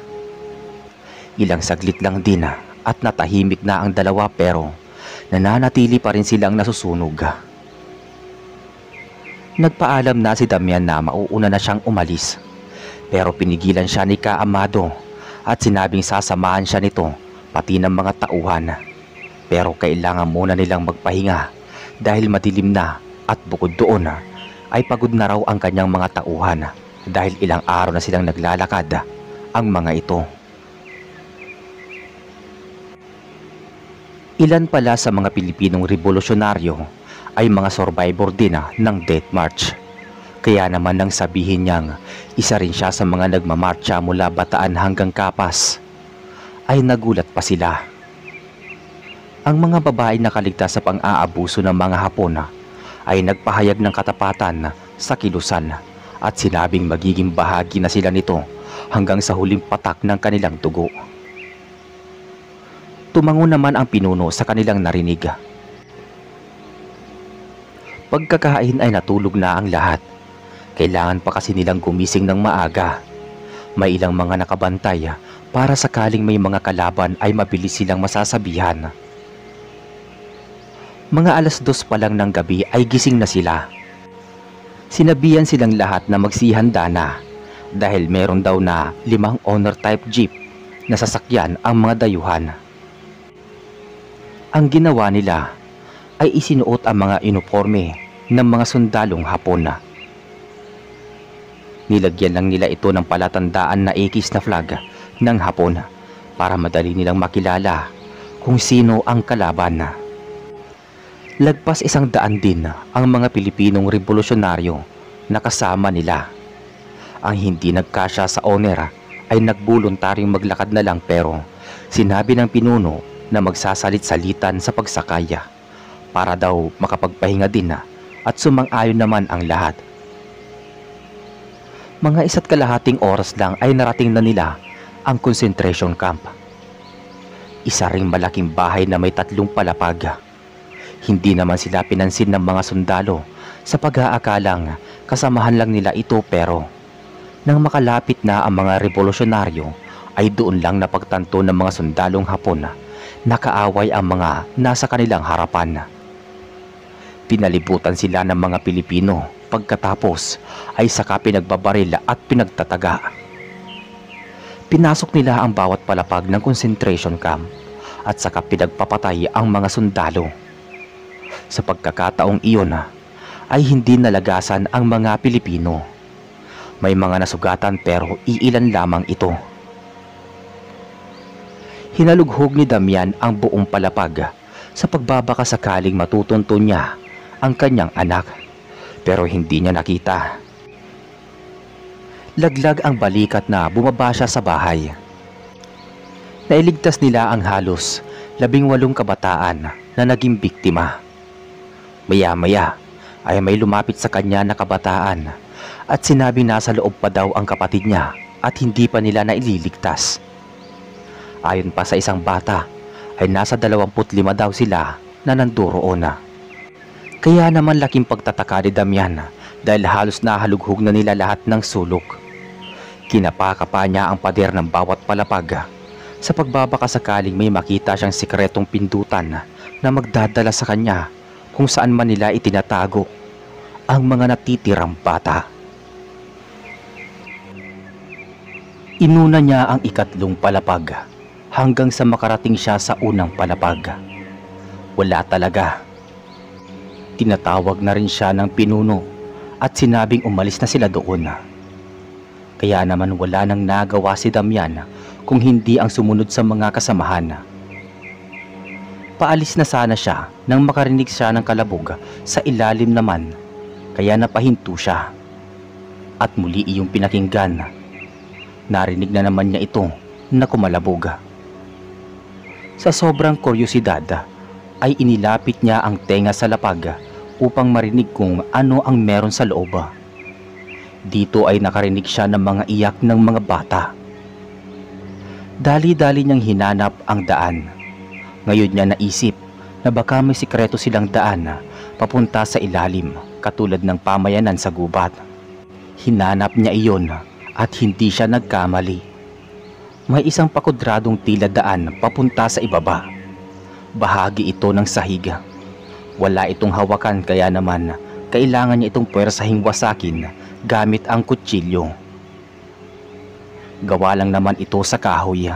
Ilang saglit lang din at natahimik na ang 2, pero nananatili pa rin silang nasusunog. Nagpaalam na si Damian na mauuna na siyang umalis, pero pinigilan siya ni Ka Amado at sinabing sasamahan siya nito pati ng mga tauhan. Pero kailangan muna nilang magpahinga dahil madilim na, at bukod doon ay pagod na raw ang kanyang mga tauhan dahil ilang araw na silang naglalakad ang mga ito. Ilan pala sa mga Pilipinong revolusyonaryo ay mga survivor din ng Death March. Kaya naman nang sabihin niyang isa rin siya sa mga nagmamarcha mula Bataan hanggang Kapas, ay nagulat pa sila. Ang mga babae nakaligtas sa pang-aabuso ng mga Hapon ay nagpahayag ng katapatan sa kilusan at sinabing magiging bahagi na sila nito hanggang sa huling patak ng kanilang dugo. Tumango naman ang pinuno sa kanilang narinig. Pagkakain ay natulog na ang lahat. Kailangan pa kasi nilang gumising ng maaga. May ilang mga nakabantay para sakaling may mga kalaban ay mabilis silang masasabihan. Mga 2:00 pa lang ng gabi ay gising na sila. Sinabihan silang lahat na magsihanda na dahil meron daw na 5 honor type jeep na sasakyan ang mga dayuhan. Ang ginawa nila ay isinuot ang mga uniforme ng mga sundalong Hapon. Nilagyan lang nila ito ng palatandaan na ekis na flag ng Hapon para madali nilang makilala kung sino ang kalaban. Lagpas 100 din ang mga Pilipinong revolusyonaryo na kasama nila. Ang hindi nagkasya sa honor ay nagboluntaryong maglakad na lang, pero sinabi ng pinuno na magsasalit-salitan sa pagsakaya para daw makapagpahinga din at sumang-ayon naman ang lahat. Mga 1.5 oras lang ay narating na nila ang concentration camp. Isa ring malaking bahay na may 3 palapag. Hindi naman sila pinansin ng mga sundalo sa pag-aakalang kasamahan lang nila ito, pero nang makalapit na ang mga revolusyonaryo ay doon lang napagtanto ng mga sundalong Hapon na nakaaway ang mga nasa kanilang harapan. Pinalibutan sila ng mga Pilipino. Pagkatapos ay saka pinagbabaril at pinagtataga. Pinasok nila ang bawat palapag ng concentration camp at saka pinagpapatay ang mga sundalo. Sa pagkakataong iyon ay hindi nalagasan ang mga Pilipino. May mga nasugatan pero iilan lamang ito. Hinalughog ni Damian ang buong palapag sa pagbabaka sakaling matutunto niya ang kanyang anak, pero hindi niya nakita. Laglag ang balikat na bumaba siya sa bahay. Nailigtas nila ang halos 18 kabataan na naging biktima. Maya-maya ay may lumapit sa kanya na kabataan at sinabing nasa loob pa daw ang kapatid niya at hindi pa nila naililigtas. Ayon pa sa isang bata ay nasa 25 daw sila na nandoroon. Kaya naman laking pagtataka ni Damian dahil halos nahalughog na nila lahat ng sulok. Kinapaka pa niya ang pader ng bawat palapag sa pagbabaka sakaling may makita siyang sikretong pindutan na magdadala sa kanya kung saan man nila itinatago ang mga natitirang bata. Inuna niya ang 3 palapag hanggang sa makarating siya sa unang palapag. Wala talaga. Tinatawag na rin siya ng pinuno at sinabing umalis na sila doon. Kaya naman wala nang nagawa si Damian kung hindi ang sumunod sa mga kasamahan. Paalis na sana siya nang makarinig siya ng kalabog sa ilalim naman, kaya napahinto siya. At muli iyong pinakinggan. Narinig na naman niya ito na kumalabog. Sa sobrang kuryosidad ay inilapit niya ang tenga sa lapag upang marinig kung ano ang meron sa loob. Dito ay nakarinig siya ng mga iyak ng mga bata. Dali-dali niyang hinanap ang daan. Ngayon niya naisip na baka may sikreto silang daan papunta sa ilalim, katulad ng pamayanan sa gubat. Hinanap niya iyon at hindi siya nagkamali. May isang pakudradong tila daan papunta sa ibaba. Bahagi ito ng sahig. Wala itong hawakan, kaya naman kailangan niya itong puwersahing wasakin gamit ang kutsilyo. Gawa lang naman ito sa kahoy.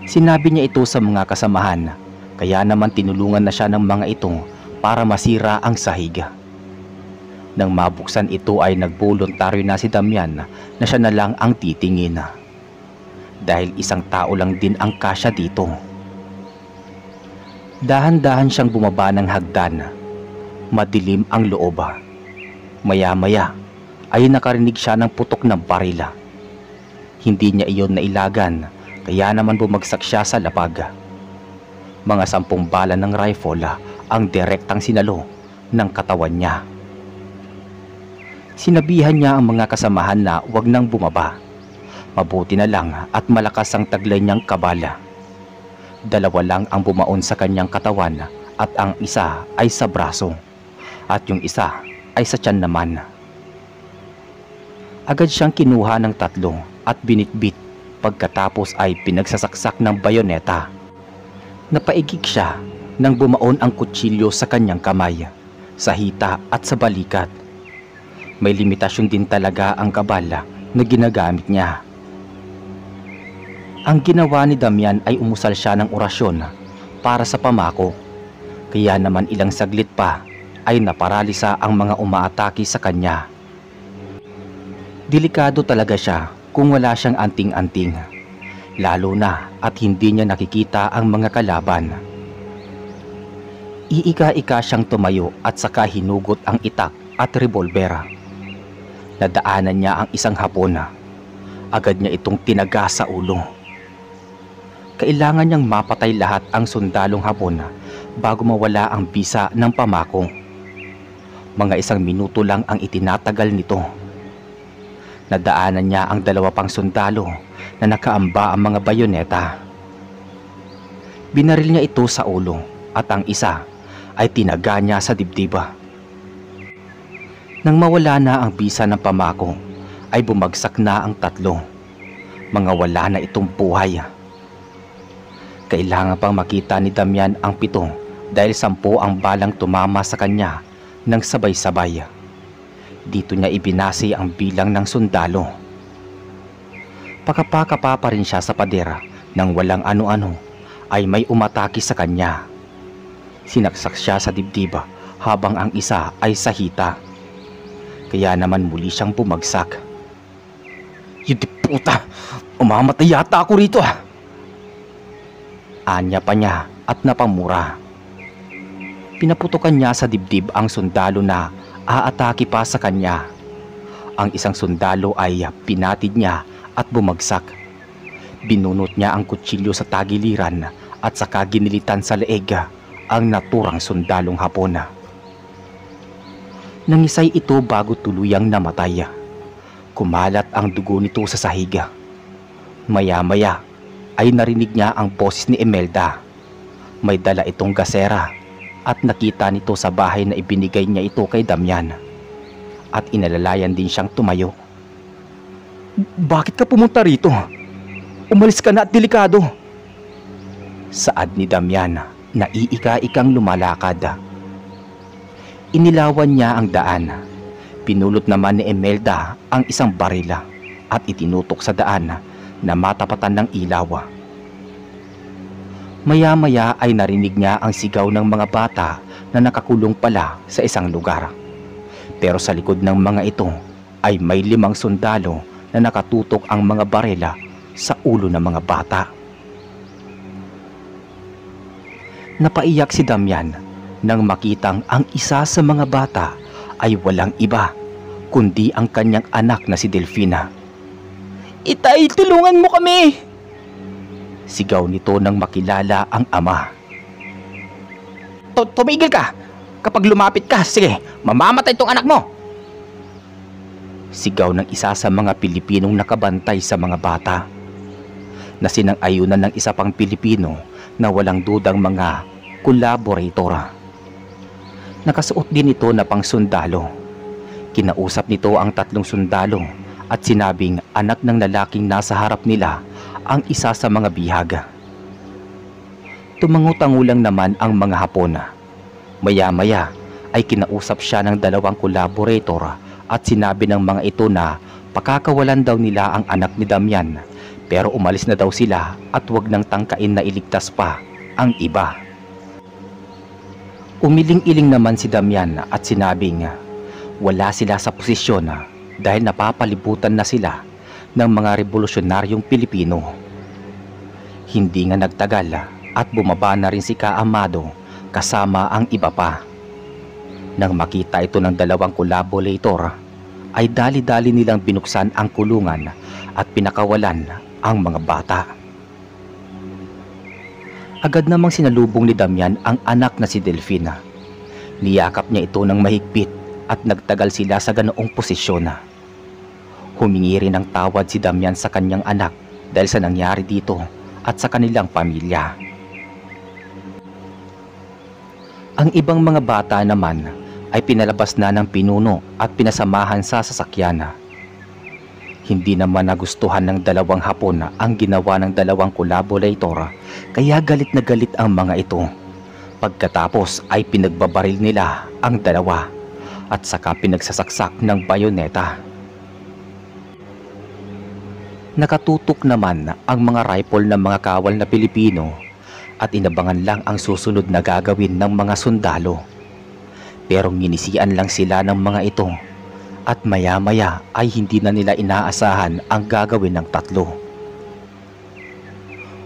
Sinabi niya ito sa mga kasamahan, kaya naman tinulungan na siya ng mga ito para masira ang sahig. Nang mabuksan ito ay nagboluntaryo na si Damian na siya na lang ang titingin. Dahil isang tao lang din ang kasya dito. Dahan-dahan siyang bumaba ng hagdan. Madilim ang loob. Maya-maya ay nakarinig siya ng putok ng barila. Hindi niya iyon nailagan, kaya naman bumagsak siya sa lapag. Mga 10 bala ng rifle ang direktang sinalo ng katawan niya. Sinabihan niya ang mga kasamahan na huwag nang bumaba. Mabuti na lang at malakas ang taglay niyang kabala. 2 lang ang bumaon sa kanyang katawan at ang isa ay sa braso at yung isa ay sa tiyan naman. Agad siyang kinuha ng 3 at binitbit, pagkatapos ay pinagsasaksak ng bayoneta. Napaigik siya nang bumaon ang kutsilyo sa kanyang kamay, sa hita at sa balikat. May limitasyon din talaga ang kabala na ginagamit niya. Ang ginawa ni Damian ay umusal siya ng orasyon para sa pamako. Kaya naman ilang saglit pa ay naparalisa ang mga umaatake sa kanya. Delikado talaga siya kung wala siyang anting-anting, lalo na at hindi niya nakikita ang mga kalaban. Iika-ika siyang tumayo at saka hinugot ang itak at revolver. Nadaanan niya ang isang Hapon. Agad niya itong tinaga sa ulo. Kailangan niyang mapatay lahat ang sundalong Hapon bago mawala ang bisa ng pamako. Mga 1 minuto lang ang itinatagal nito. Nadaanan niya ang 2 pang sundalo na nakaamba ang mga bayoneta. Binaril niya ito sa ulo at ang isa ay tinaga niya sa dibdib. Nang mawala na ang bisa ng pamako, ay bumagsak na ang 3. Mga wala na itong buhay. Kailangan pang makita ni Damian ang 7 dahil 10 ang balang tumama sa kanya ng sabay-sabay. Dito niya ibinase ang bilang ng sundalo. Pakapakapa pa rin siya sa pader nang walang ano-ano ay may umatake sa kanya. Sinaksak siya sa dibdib habang ang isa ay sa hita. Kaya naman muli siyang bumagsak. "Hindi puta! Umamatay yata ako rito ah!" Anya pa niya at napamura. Pinaputukan niya sa dibdib ang sundalo na aatake pa sa kanya. Ang isang sundalo ay pinatid niya at bumagsak. Binunot niya ang kutsilyo sa tagiliran at saka ginilitan sa leeg ang naturang sundalong Hapon. Nangisay ito bago tuluyang namatay. Kumalat ang dugo nito sa sahig. Maya-maya ay narinig niya ang boses ni Imelda. May dala itong gasera at nakita nito sa bahay na ibinigay niya ito kay Damian. At inalalayan din siyang tumayo. "Bakit ka pumunta rito? Umalis ka na at delikado." Saad ni Damian na iika-ikang lumalakad. Inilawan niya ang daan. Pinulot naman ni Imelda ang isang barila at itinutok sa daan na matapatan ng ilaw. Maya-maya ay narinig niya ang sigaw ng mga bata na nakakulong pala sa isang lugar. Pero sa likod ng mga ito ay may 5 sundalo na nakatutok ang mga barela sa ulo ng mga bata. Napaiyak si Damian nang makitang ang isa sa mga bata ay walang iba kundi ang kanyang anak na si Delfina. "Itay, tulungan mo kami!" Sigaw nito nang makilala ang ama. Tumigil ka! Kapag lumapit ka, sige, mamamatay tong anak mo!" Sigaw ng isa sa mga Pilipinong nakabantay sa mga bata. Na sinang-ayunan ng isa pang Pilipino na walang dudang mga kolaborator. Nakasuot din ito na pang sundalo. Kinausap nito ang 3 sundalo at sinabing anak ng lalaking nasa harap nila ang isa sa mga bihag. Tumangutango lang naman ang mga Hapon. Maya-maya ay kinausap siya ng 2 kolaborator at sinabi ng mga ito na pakakawalan daw nila ang anak ni Damian, pero umalis na daw sila at wag nang tangkain na iligtas pa ang iba. Umiling-iling naman si Damian at sinabing wala sila sa posisyon dahil napapalibutan na sila ng mga revolusyonaryong Pilipino. Hindi nga nagtagal at bumaba na rin si Ka Amado kasama ang iba pa. Nang makita ito ng 2 collaborator, ay dali-dali nilang binuksan ang kulungan at pinakawalan ang mga bata. Agad namang sinalubong ni Damian ang anak na si Delfina. Niyakap niya ito ng mahigpit at nagtagal sila sa ganoong posisyon. Humingi rin ng tawad si Damian sa kanyang anak dahil sa nangyari dito at sa kanilang pamilya. Ang ibang mga bata naman ay pinalabas na ng pinuno at pinasamahan sa sasakyan. Hindi naman nagustuhan ng 2 Hapon ang ginawa ng 2 collaborator, kaya galit na galit ang mga ito. Pagkatapos ay pinagbabaril nila ang 2 at saka pinagsasaksak ng bayoneta. Nakatutok naman ang mga rifle ng mga kawal na Pilipino at inabangan lang ang susunod na gagawin ng mga sundalo. Pero nginisian lang sila ng mga ito at maya-maya ay hindi na nila inaasahan ang gagawin ng tatlo.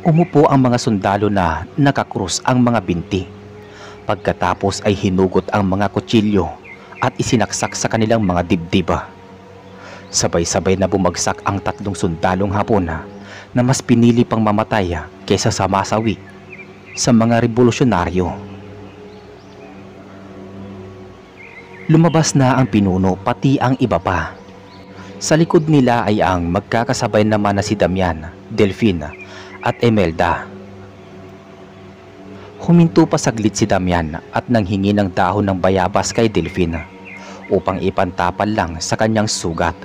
Umupo ang mga sundalo na nakakrus ang mga binti. Pagkatapos ay hinugot ang mga kutsilyo at isinaksak sa kanilang mga dibdib. Sabay-sabay na bumagsak ang tatlong sundalong Hapon na mas pinili pang mamatay kaysa samasawi sa mga revolusyonaryo. Lumabas na ang pinuno pati ang iba pa. Sa likod nila ay ang magkakasabay naman na si Damian, Delphine at Imelda. Huminto pa saglit si Damian at nanghingi ng dahon ng bayabas kay Delphine upang ipantapal lang sa kanyang sugat.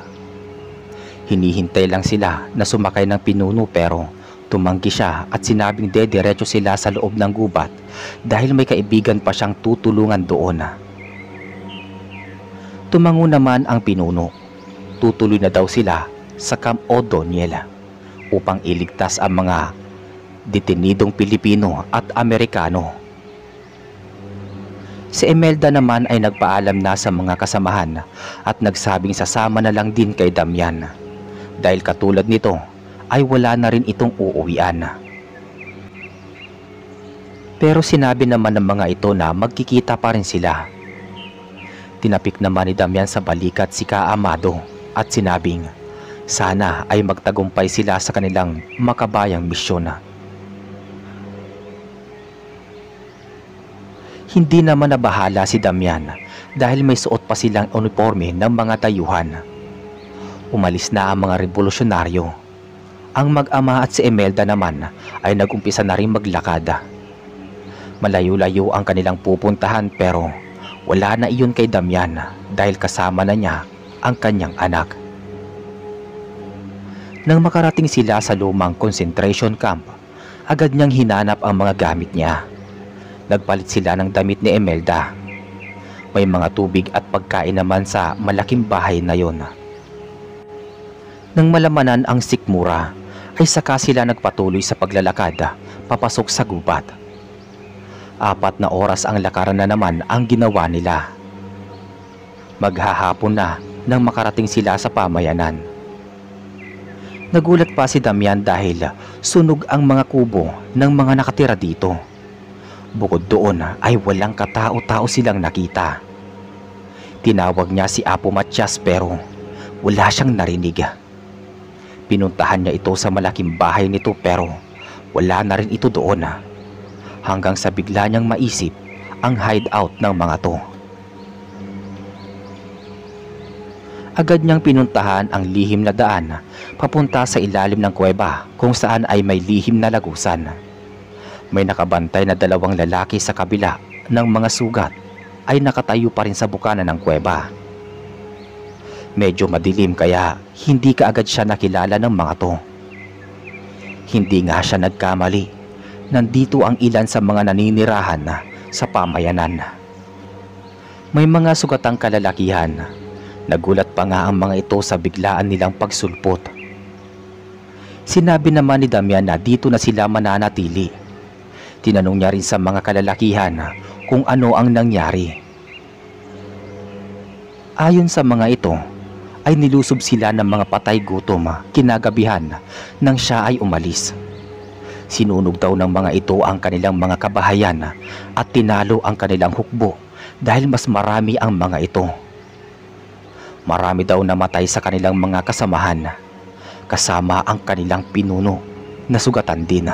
Hinihintay lang sila na sumakay ng pinuno pero tumanggi siya at sinabing dediretso sila sa loob ng gubat dahil may kaibigan pa siyang tutulungan doon. Tumango naman ang pinuno. Tutuloy na daw sila sa Camp O'Donnell upang iligtas ang mga detenidong Pilipino at Amerikano. Si Imelda naman ay nagpaalam na sa mga kasamahan at nagsabing sasama na lang din kay Damian dahil katulad nito ay wala na rin itong uuwian. Pero sinabi naman ng mga ito na magkikita pa rin sila. Tinapik naman ni Damian sa balikat si Kaamado at sinabing sana ay magtagumpay sila sa kanilang makabayang misyon. Hindi naman nabahala si Damian dahil may suot pa silang uniforme ng mga dayuhan. Umalis na ang mga revolusyonaryo. Ang mag-ama at si Imelda naman ay nagumpisa na rin maglakad. Malayo-layo ang kanilang pupuntahan pero wala na iyon kay Damian dahil kasama na niya ang kanyang anak. Nang makarating sila sa lumang concentration camp, agad niyang hinanap ang mga gamit niya. Nagpalit sila ng damit ni Imelda. May mga tubig at pagkain naman sa malaking bahay na yon. Nang malamanan ang sikmura, ay saka sila nagpatuloy sa paglalakad papasok sa gubat. 4 na oras ang lakaran na naman ang ginawa nila. Maghahapon na nang makarating sila sa pamayanan. Nagulat pa si Damian dahil sunog ang mga kubo ng mga nakatira dito. Bukod doon ay walang katao-tao silang nakita. Tinawag niya si Apo Matias pero wala siyang narinig. Pinuntahan niya ito sa malaking bahay nito pero wala na rin ito doon. Hanggang sa bigla niyang maisip ang hideout ng mga to. Agad niyang pinuntahan ang lihim na daan papunta sa ilalim ng kuweba kung saan ay may lihim na lagusan. May nakabantay na 2 lalaki sa kabila ng mga sugat ay nakatayo pa rin sa bukana ng kuweba. Medyo madilim kaya hindi kaagad siya nakilala ng mga to. Hindi nga siya nagkamali. Nandito ang ilan sa mga naninirahan sa pamayanan. May mga sugatang kalalakihan. Nagulat pa nga ang mga ito sa biglaan nilang pagsulpot. Sinabi naman ni Damian na dito na sila mananatili. Tinanong niya rin sa mga kalalakihan kung ano ang nangyari. Ayon sa mga ito, ay nilusob sila ng mga patay gutom kinagabihan nang siya ay umalis. Sinunog daw ng mga ito ang kanilang mga kabahayan at tinalo ang kanilang hukbo dahil mas marami ang mga ito. Marami daw namatay sa kanilang mga kasamahan, kasama ang kanilang pinuno na sugatan din.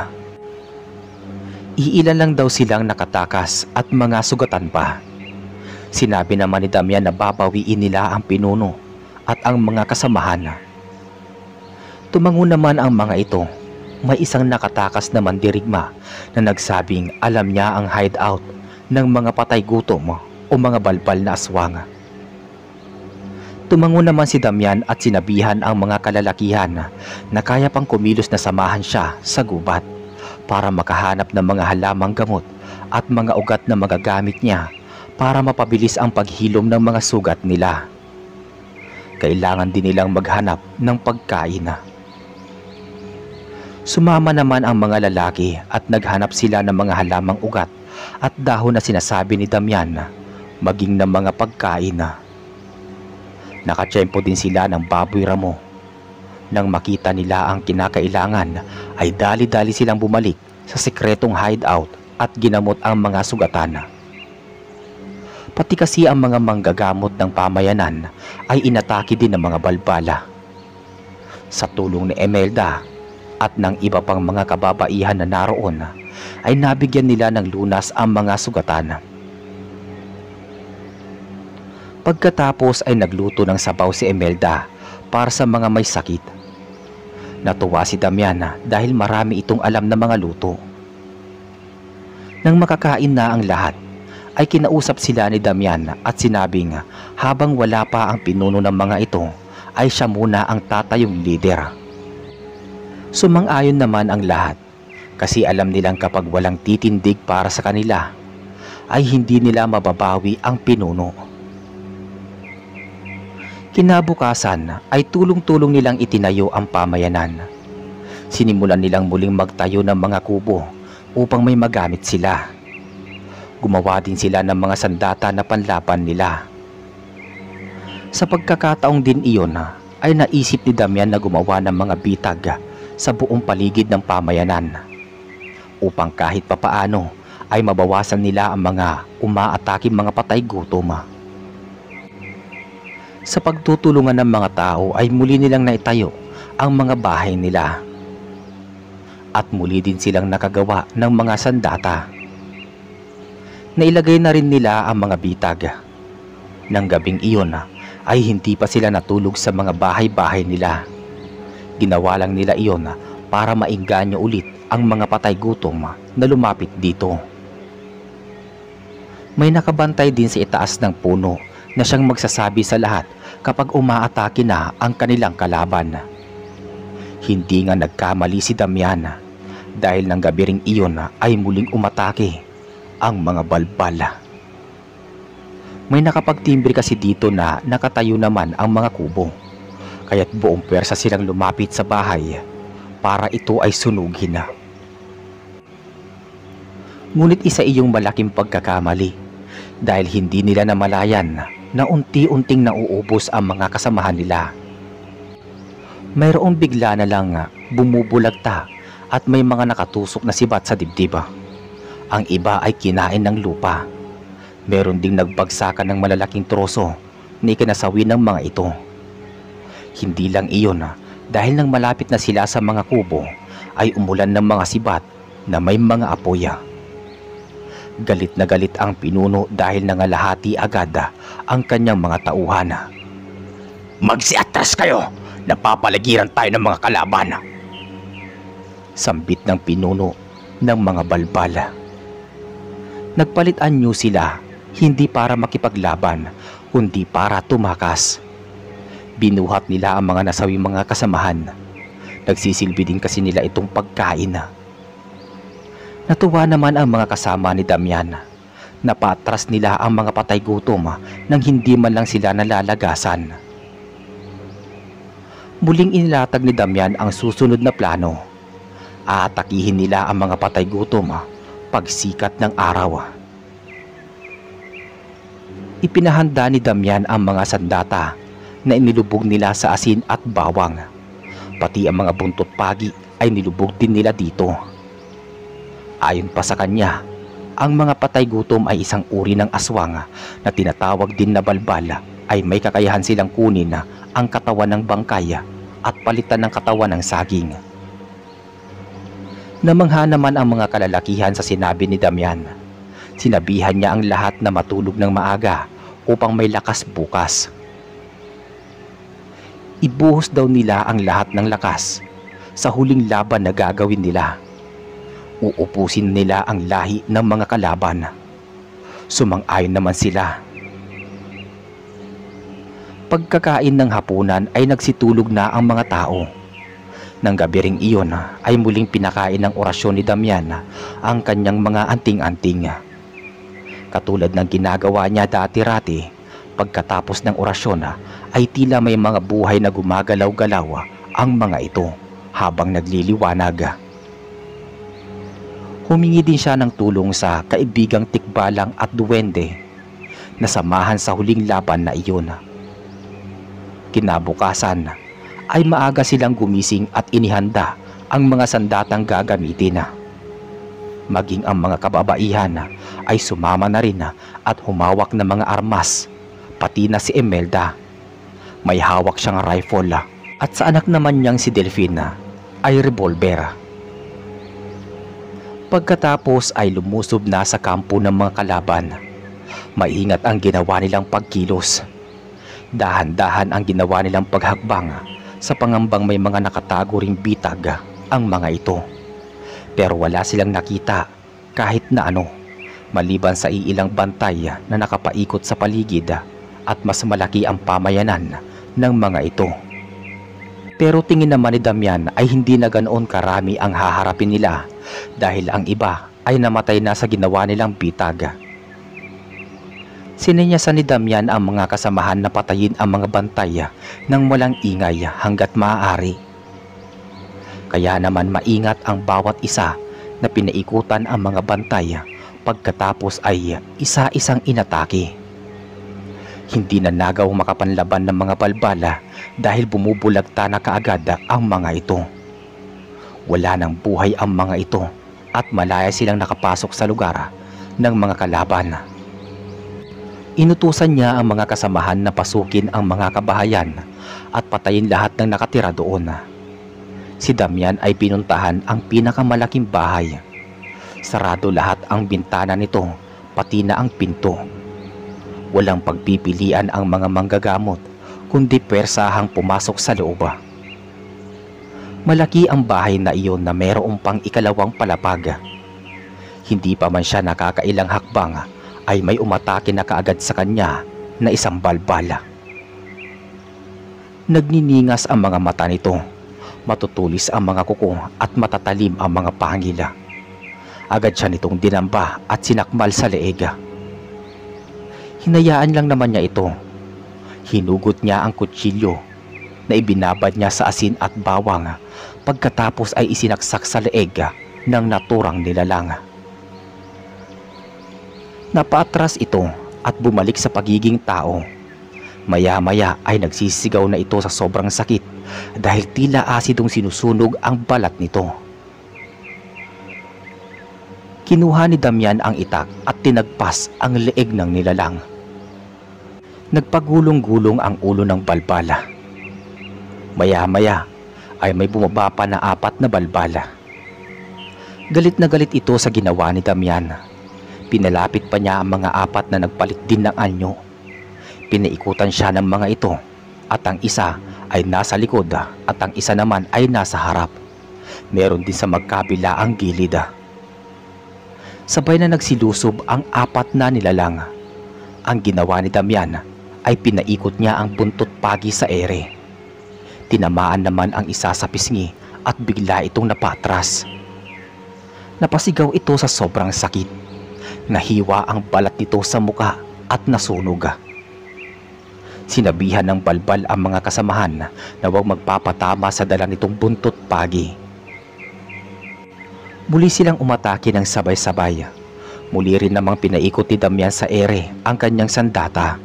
Iilan lang daw silang nakatakas at mga sugatan pa. Sinabi naman ni Damian na babawiin nila ang pinuno at ang mga kasamahan. Tumango naman ang mga ito. May isang nakatakas na mandirigma na nagsabing alam niya ang hideout ng mga patay gutom o mga balbal na aswang. Tumango naman si Damian at sinabihan ang mga kalalakihan na kaya pang kumilos na samahan siya sa gubat para makahanap ng mga halamang gamot at mga ugat na magagamit niya para mapabilis ang paghilom ng mga sugat nila. Kailangan din nilang maghanap ng pagkain. Sumama naman ang mga lalaki at naghanap sila ng mga halamang ugat at dahon na sinasabi ni Damian maging ng mga pagkain. Nakatsyempo din sila ng baboy ramo. Nang makita nila ang kinakailangan ay dali-dali silang bumalik sa sekretong hideout at ginamot ang mga sugatan. Pati kasi ang mga manggagamot ng pamayanan ay inatake din ng mga balbala. Sa tulong ni Imelda at ng iba pang mga kababaihan na naroon ay nabigyan nila ng lunas ang mga sugatan. Pagkatapos ay nagluto ng sabaw si Imelda para sa mga may sakit. Natuwa si Damian dahil marami itong alam na mga luto. Nang makakain na ang lahat, ay kinausap sila ni Damian at sinabing habang wala pa ang pinuno ng mga ito, ay siya muna ang tatayong leader. Sumang-ayon naman ang lahat kasi alam nilang kapag walang titindig para sa kanila, ay hindi nila mababawi ang pinuno. Kinabukasan ay tulong-tulong nilang itinayo ang pamayanan. Sinimulan nilang muling magtayo ng mga kubo upang may magamit sila. Gumawa din sila ng mga sandata na panlaban nila. Sa pagkakataong din iyon ay naisip ni Damian na gumawa ng mga bitag sa buong paligid ng pamayanan upang kahit papaano ay mabawasan nila ang mga umaataking mga patay gutom. Sa pagtutulungan ng mga tao ay muli nilang naitayo ang mga bahay nila. At muli din silang nakagawa ng mga sandata. Nailagay na rin nila ang mga bitag. Nang gabing iyon ay hindi pa sila natulog sa mga bahay-bahay nila. Ginawa lang nila iyon para maingganyo ulit ang mga patay gutom na lumapit dito. May nakabantay din sa itaas ng puno na siyang magsasabi sa lahat kapag umaatake na ang kanilang kalaban. Hindi nga nagkamali si Damian dahil ng gabi ring iyon ay muling umatake ang mga balbala. May nakapagtimbre kasi dito na nakatayo naman ang mga kubo, kaya't buong pwersa silang lumapit sa bahay para ito ay sunugin na. Ngunit isa iyong malaking pagkakamali dahil hindi nila namalayan na unti-unting nauubos ang mga kasamahan nila. Mayroong bigla na lang bumubulagta at may mga nakatusok na sibat sa dibdib. Ang iba ay kinain ng lupa. Meron ding nagbagsakan ng malalaking troso na ikinasawi ng mga ito. Hindi lang iyon dahil nang malapit na sila sa mga kubo ay umulan ng mga sibat na may mga apoy. Galit na galit ang pinuno dahil nangalahati agad ang kanyang mga tauhan. "Magsiatras kayo! Napapaligiran tayo ng mga kalaban!" Sambit ng pinuno ng mga balbal. Nagpalit anyo sila, hindi para makipaglaban, kundi para tumakas. Binuhat nila ang mga nasawing mga kasamahan. Nagsisilbi din kasi nila itong pagkain. Natuwa naman ang mga kasama ni Damian. Napatras nila ang mga patay gutom nang hindi man lang sila nalalagasan. Muling inilatag ni Damian ang susunod na plano. Aatakihin nila ang mga patay gutom pagsikat ng araw. Ipinahanda ni Damian ang mga sandata na inilubog nila sa asin at bawang. Pati ang mga buntot pagi ay nilubog din nila dito. Ayon pa sa kanya, ang mga patay gutom ay isang uri ng aswang na tinatawag din na balbal, ay may kakayahan silang kunin ang katawan ng bangkay at palitan ng katawan ng saging. Namangha naman ang mga kalalakihan sa sinabi ni Damian. Sinabihan niya ang lahat na matulog ng maaga upang may lakas bukas. Ibuhos daw nila ang lahat ng lakas sa huling laban na gagawin nila. Uupusin nila ang lahi ng mga kalaban. Sumang-ayon naman sila. Pagkakain ng hapunan ay nagsitulog na ang mga tao. Nang gabi ring iyon ay muling pinakain ng orasyon ni Damian ang kanyang mga anting-anting. Katulad ng ginagawa niya dati-rati, pagkatapos ng orasyon ay tila may mga buhay na gumagalaw-galaw ang mga ito habang nagliliwanag. Humingi din siya ng tulong sa kaibigang tikbalang at duwende na samahan sa huling laban na iyon. Kinabukasan ay maaga silang gumising at inihanda ang mga sandatang gagamitin. Maging ang mga kababaihan ay sumama na rin at humawak ng mga armas, pati na si Imelda. May hawak siyang rifle at sa anak naman niyang si Delphine ay revolver. Pagkatapos ay lumusob na sa kampo ng mga kalaban. Maingat ang ginawa nilang pagkilos. Dahan-dahan ang ginawa nilang paghakbang sa pangambang may mga nakatago ring bitag ang mga ito. Pero wala silang nakita kahit na ano, maliban sa iilang bantay na nakapaikot sa paligid at mas malaki ang pamayanan ng mga ito. Pero tingin naman ni Damian ay hindi na ganoon karami ang haharapin nila dahil ang iba ay namatay na sa ginawa nilang bitag. Sininyasan ni Damian ang mga kasamahan na patayin ang mga bantay nang walang ingay hanggat maaari. Kaya naman maingat ang bawat isa na pinaikutan ang mga bantay pagkatapos ay isa-isang inatake. Hindi na nagaw makapanlaban ng mga balbala dahil bumubulagta na kaagad ang mga ito. Wala nang buhay ang mga ito at malaya silang nakapasok sa lugar ng mga kalaban. Inutusan niya ang mga kasamahan na pasukin ang mga kabahayan at patayin lahat ng nakatira doon. Si Damian ay pinuntahan ang pinakamalaking bahay. Sarado lahat ang bintana nito, pati na ang pinto. Walang pagpipilian ang mga manggagamot, kundi persahang pumasok sa loob. Malaki ang bahay na iyon na mayroong pang ikalawang palapag. Hindi pa man siya nakakailang hakbang ay may umatake na kaagad sa kanya na isang balbala. Nagniningas ang mga mata nito, matutulis ang mga kuko at matatalim ang mga pangila. Agad siya nitong dinamba at sinakmal sa leeg. Hinayaan lang naman niya ito. Hinugot niya ang kutsilyo na ibinabad niya sa asin at bawang pagkatapos ay isinaksak sa leeg ng naturang nilalang. Napaatras ito at bumalik sa pagiging tao. Maya-maya ay nagsisigaw na ito sa sobrang sakit dahil tila asidong sinusunog ang balat nito. Kinuha ni Damian ang itak at tinagpas ang leeg ng nilalang. Nagpagulong-gulong ang ulo ng balbala. Maya-maya ay may bumaba pa na 4 na balbala. Galit na galit ito sa ginawa ni Damian. Pinalapit pa niya ang mga 4 na nagpalit din ng anyo. Pinaikutan siya ng mga ito at ang isa ay nasa likod at ang isa naman ay nasa harap. Meron din sa magkabila ang gilid. Sabay na nagsilusob ang 4 na nilalang. Ang ginawa ni Damian ay pinaikot niya ang buntot pagi sa ere. Tinamaan naman ang isa sa pisngi at bigla itong napatras. Napasigaw ito sa sobrang sakit. Nahiwa ang balat nito sa muka at nasunog. Sinabihan ng balbal ang mga kasamahan na huwag magpapatama sa dala nitong buntot pagi. Muli silang umatake ng sabay-sabay. Muli rin namang pinaikot ni Damian sa ere ang kanyang sandata.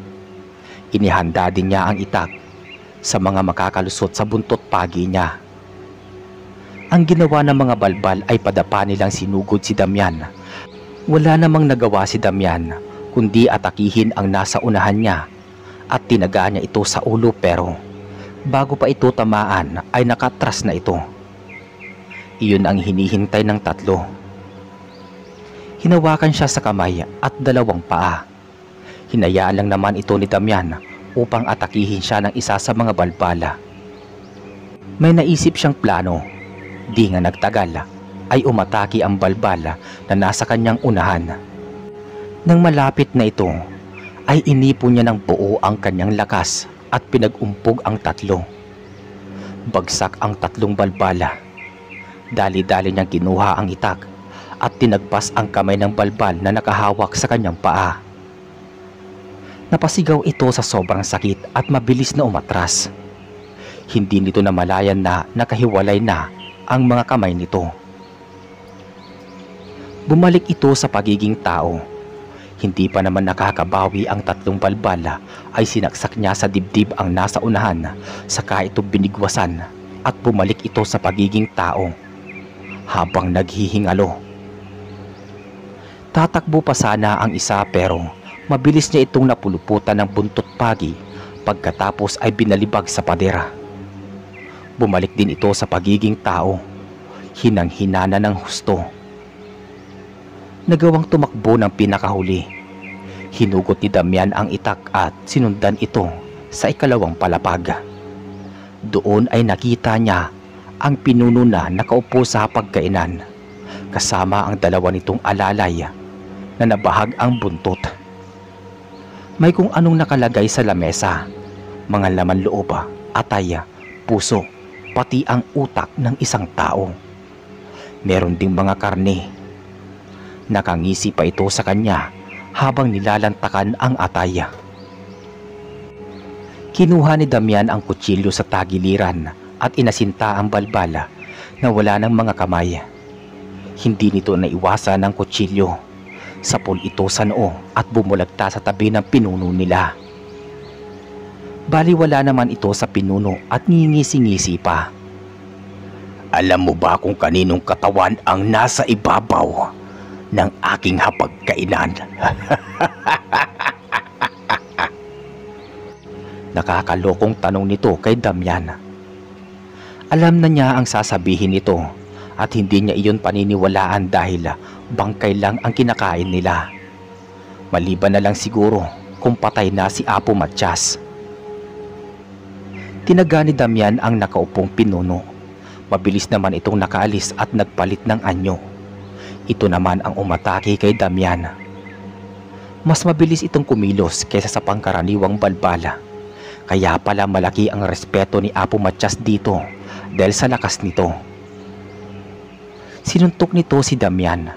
Inihanda din niya ang itak sa mga makakalusot sa buntot pagi niya. Ang ginawa ng mga balbal ay padapa nilang sinugod si Damian. Wala namang nagawa si Damian kundi atakihin ang nasa unahan niya at tinaga niya ito sa ulo, pero bago pa ito tamaan ay nakatras na ito. Iyon ang hinihintay ng 3. Hinawakan siya sa kamay at 2 paa. Hinayaan lang naman ito ni Damian upang atakihin siya ng isa sa mga balbala. May naisip siyang plano. Di nga nagtagal ay umatake ang balbala na nasa kanyang unahan. Nang malapit na ito ay inipon niya ng buo ang kanyang lakas at pinag-umpog ang 3. Bagsak ang 3 balbala. Dali-dali niyang kinuha ang itak at tinagpas ang kamay ng balbal na nakahawak sa kanyang paa. Napasigaw ito sa sobrang sakit at mabilis na umatras. Hindi nito namalayan na nakahiwalay na ang mga kamay nito. Bumalik ito sa pagiging tao. Hindi pa naman nakakabawi ang tatlong balbal ay sinaksak niya sa dibdib ang nasa unahan, saka ito binigwasan at bumalik ito sa pagiging tao habang naghihingalo. Tatakbo pa sana ang isa pero mabilis niya itong napuluputan ng buntot pagi pagkatapos ay binalibag sa padera. Bumalik din ito sa pagiging tao, hinang-hinana ng husto. Nagawang tumakbo ng pinakahuli. Hinugot ni Damian ang itak at sinundan ito sa ikalawang palapag. Doon ay nakita niya ang pinuno na nakaupo sa hapagkainan, kasama ang dalawa nitong alalay na nabahag ang buntot. May kung anong nakalagay sa lamesa, mga laman loob, atay, puso, pati ang utak ng isang tao. Meron ding mga karne. Nakangisi pa ito sa kanya habang nilalantakan ang atay. Kinuha ni Damian ang kutsilyo sa tagiliran at inasinta ang balbala na wala ng mga kamay. Hindi nito naiwasan ang kutsilyo. Sapol ito sa noo at bumulagta sa tabi ng pinuno nila. Baliwala naman ito sa pinuno at ngingisi-ngisi pa. Alam mo ba kung kaninong katawan ang nasa ibabaw ng aking hapagkainan? Nakakalokong tanong nito kay Damian. Alam na niya ang sasabihin nito at hindi niya iyon paniniwalaan dahil bangkay lang ang kinakain nila. Maliban na lang siguro kung patay na si Apo Matyas. Tinaga ni Damian ang nakaupong pinuno. Mabilis naman itong nakaalis at nagpalit ng anyo. Ito naman ang umatake kay Damian. Mas mabilis itong kumilos kaysa sa pangkaraniwang balbala. Kaya pala malaki ang respeto ni Apo Matyas dito dahil sa lakas nito. Sinuntok nito si Damian.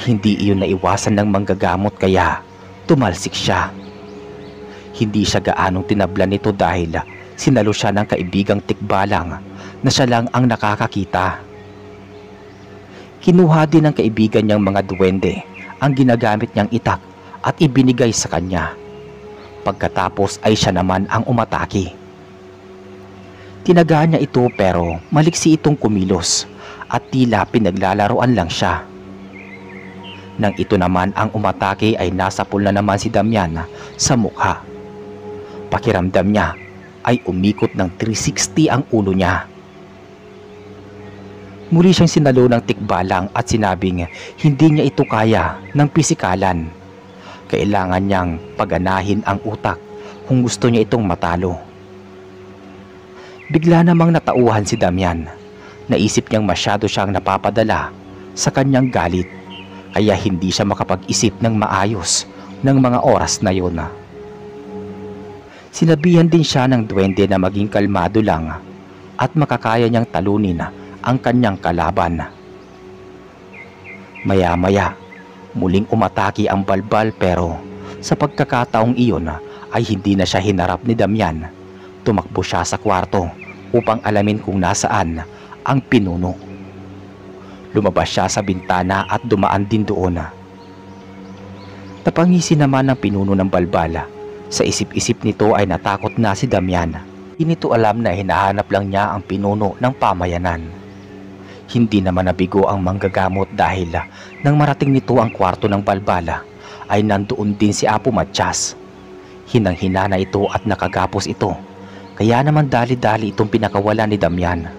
Hindi iyon naiwasan ng manggagamot kaya tumalsik siya. Hindi siya gaanong tinablan nito dahil sinalo siya ng kaibigang tikbalang na siya lang ang nakakakita. Kinuha din ng kaibigan niyang mga duwende ang ginagamit niyang itak at ibinigay sa kanya. Pagkatapos ay siya naman ang umatake. Tinagaan niya ito pero maliksi itong kumilos at tila pinaglalaroan lang siya. Nang ito naman ang umatake ay nasapul na naman si Damian sa mukha. Pakiramdam niya ay umikot ng 360 ang ulo niya. Muli siyang sinalo ng tikbalang at sinabing hindi niya ito kaya ng pisikalan. Kailangan niyang paganahin ang utak kung gusto niya itong matalo. Bigla namang natauhan si Damian. Naisip niyang masyado siyang napapadala sa kanyang galit, kaya hindi siya makapag-isip ng maayos ng mga oras na yun. Sinabihan din siya ng duwende na maging kalmado lang at makakaya niyang talunin ang kanyang kalaban. Maya-maya, muling umatake ang balbal pero sa pagkakataong iyon ay hindi na siya hinarap ni Damian. Tumakbo siya sa kwarto upang alamin kung nasaan ang pinuno. Lumabas siya sa bintana at dumaan din doon. Napangisi naman ng pinuno ng balbala. Sa isip-isip nito ay natakot na si Damian. Hindi nito alam na hinahanap lang niya ang pinuno ng pamayanan. Hindi naman nabigo ang manggagamot dahil nang marating nito ang kwarto ng balbala ay nandoon din si Apo Matyas. Hinang-hina na ito at nakagapos ito, kaya naman dali-dali itong pinakawala ni Damian.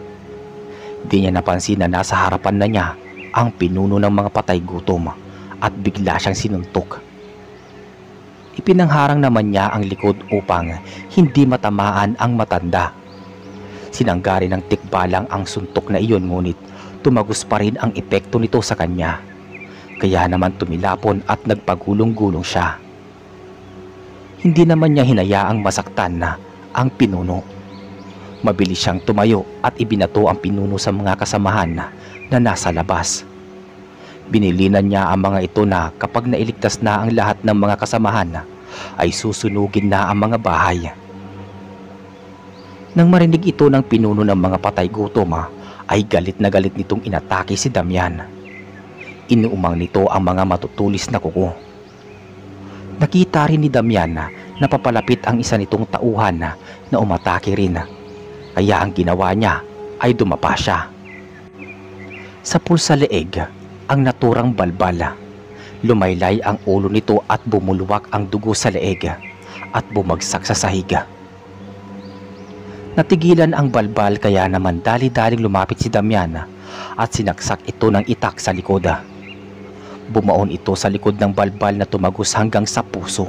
Di niya napansin na nasa harapan na niya ang pinuno ng mga patay gutom at bigla siyang sinuntok. Ipinangharang naman niya ang likod upang hindi matamaan ang matanda. Sinanggari ng tikbalang ang suntok na iyon ngunit tumagos pa rin ang epekto nito sa kanya. Kaya naman tumilapon at nagpagulong-gulong siya. Hindi naman niya hinayaang masaktan na ang pinuno. Mabilis siyang tumayo at ibinato ang pinuno sa mga kasamahan na nasa labas. Binilinan niya ang mga ito na kapag nailigtas na ang lahat ng mga kasamahan ay susunugin na ang mga bahay. Nang marinig ito ng pinuno ng mga patay gutom ay galit na galit nitong inatake si Damian. Inuumang nito ang mga matutulis na kuko. Nakita rin ni Damian na papalapit ang isa nitong tauhan na umatake rin. Kaya ang ginawa niya ay dumapa siya. Sa pulsa leeg ang naturang balbal. Lumaylay ang ulo nito at bumulwak ang dugo sa leeg at bumagsak sa sahig. Natigilan ang balbal kaya naman dali-daling lumapit si Damian at sinaksak ito ng itak sa likod. Bumaon ito sa likod ng balbal na tumagos hanggang sa puso.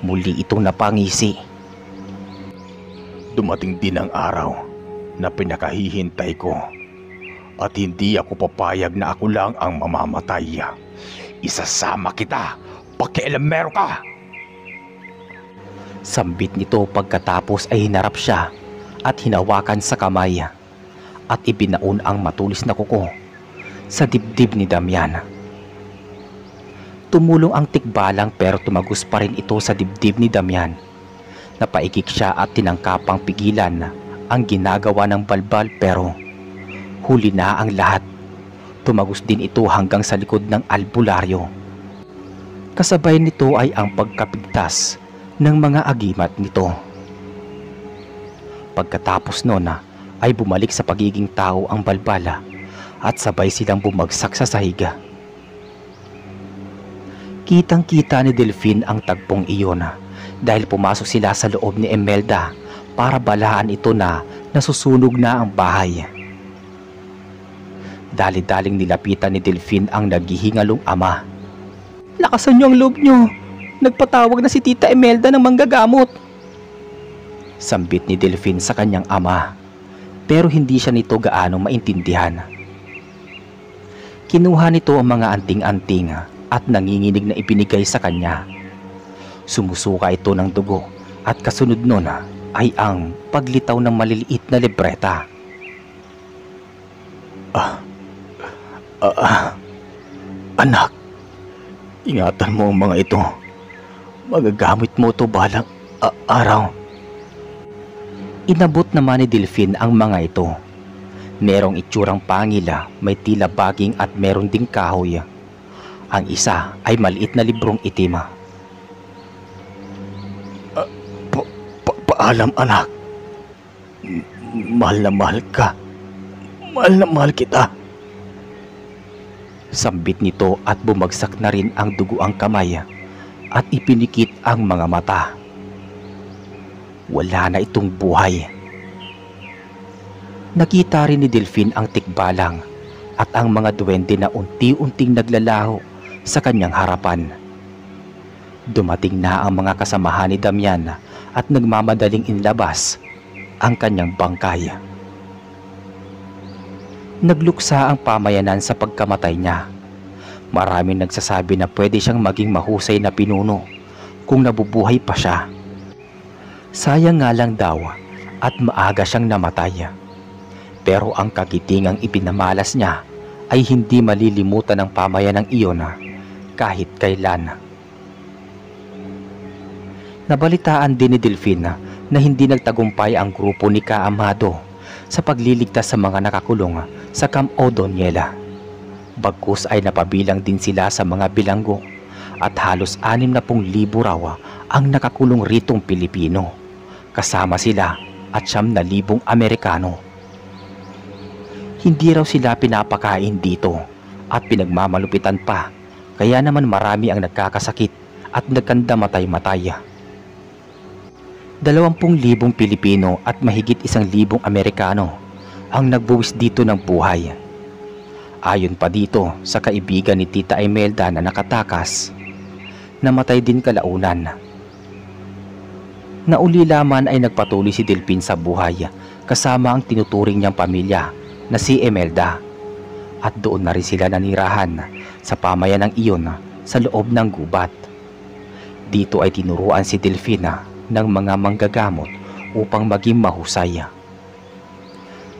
Muli itong napangisi. Dumating din ang araw na pinakahihintay ko at hindi ako papayag na ako lang ang mamamatay. Isasama kita, pakialamero ka! Sambit nito pagkatapos ay hinarap siya at hinawakan sa kamay at ibinaon ang matulis na kuko sa dibdib ni Damian. Tumulong ang tikbalang pero tumagos pa rin ito sa dibdib ni Damian. Napaikik siya at tinangkapang pigilan ang ginagawa ng balbal pero huli na ang lahat. Tumagos din ito hanggang sa likod ng albularyo. Kasabay nito ay ang pagkapigtas ng mga agimat nito. Pagkatapos noon ay bumalik sa pagiging tao ang balbala at sabay silang bumagsak sa sahiga. Kitang-kita ni Delphine ang tagpong iyon dahil pumasok sila sa loob ni Imelda para balahan ito na nasusunog na ang bahay. Dali-daling nilapitan ni Delphine ang naghihingalong ama. "Lakasan niyo ang loob niyo. Nagpatawag na si Tita Imelda ng manggagamot." Sambit ni Delphine sa kanyang ama, pero hindi siya nito gaano maintindihan. Kinuha nito ang mga anting-anting at nanginginig na ibinigay sa kanya. Sumusuka ito ng dugo at kasunod nun ay ang paglitaw ng maliliit na libreta. Anak, ingatan mo ang mga ito. Magagamit mo ito balang araw. Inabot naman ni Delphine ang mga ito. Merong itsurang pangila, may tila baging at meron ding kahoy. Ang isa ay maliit na librong itim. Paalam anak. Mahal na mahal ka. Mahal na mahal kita. Sambit nito at bumagsak na rin ang duguang kamay at ipinikit ang mga mata. Wala na itong buhay. Nakita rin ni Delphine ang tikbalang at ang mga duwende na unti-unting naglalaho sa kanyang harapan. Dumating na ang mga kasamahan ni Damian at nagmamadaling inlabas ang kanyang bangkay. Nagluksa ang pamayanan sa pagkamatay niya. Maraming nagsasabi na pwede siyang maging mahusay na pinuno kung nabubuhay pa siya. Sayang nga lang daw at maaga siyang namatay. Pero ang kagitingang ipinamalas niya ay hindi malilimutan ng pamayanang iyon kahit kailan. Nabalitaan din ni Delphine na hindi nagtagumpay ang grupo ni Ka-Amado sa pagliligtas sa mga nakakulong sa Camp O'Donnell. Bagkus ay napabilang din sila sa mga bilanggo at halos 60,000 raw ang nakakulong ritong Pilipino. Kasama sila at 9,000 Amerikano. Hindi raw sila pinapakain dito at pinagmamalupitan pa, kaya naman marami ang nagkakasakit at nagkandamatay-matay. 20,000 Pilipino at mahigit 1,000 Amerikano ang nagbuwis dito ng buhay. Ayon pa dito sa kaibigan ni Tita Imelda na nakatakas, namatay din kalaunan. Naulila man ay nagpatuloy si Delphine sa buhay kasama ang tinuturing niyang pamilya na si Imelda at doon na rin sila nanirahan sa pamayanang iyon sa loob ng gubat. Dito ay tinuruan si Delphine ng mga manggagamot upang maging mahusay.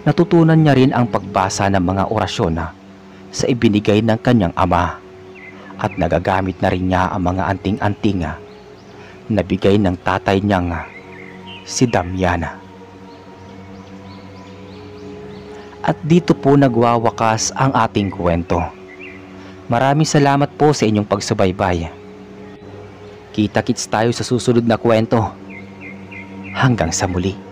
Natutunan niya rin ang pagbasa ng mga orasyon sa ibinigay ng kanyang ama at nagagamit na rin niya ang mga anting-anting na bigay ng tatay niyang si Damian. At dito po nagwawakas ang ating kwento. Maraming salamat po sa inyong pagsubaybay. Kita-kits tayo sa susunod na kwento. Hanggang sa muli.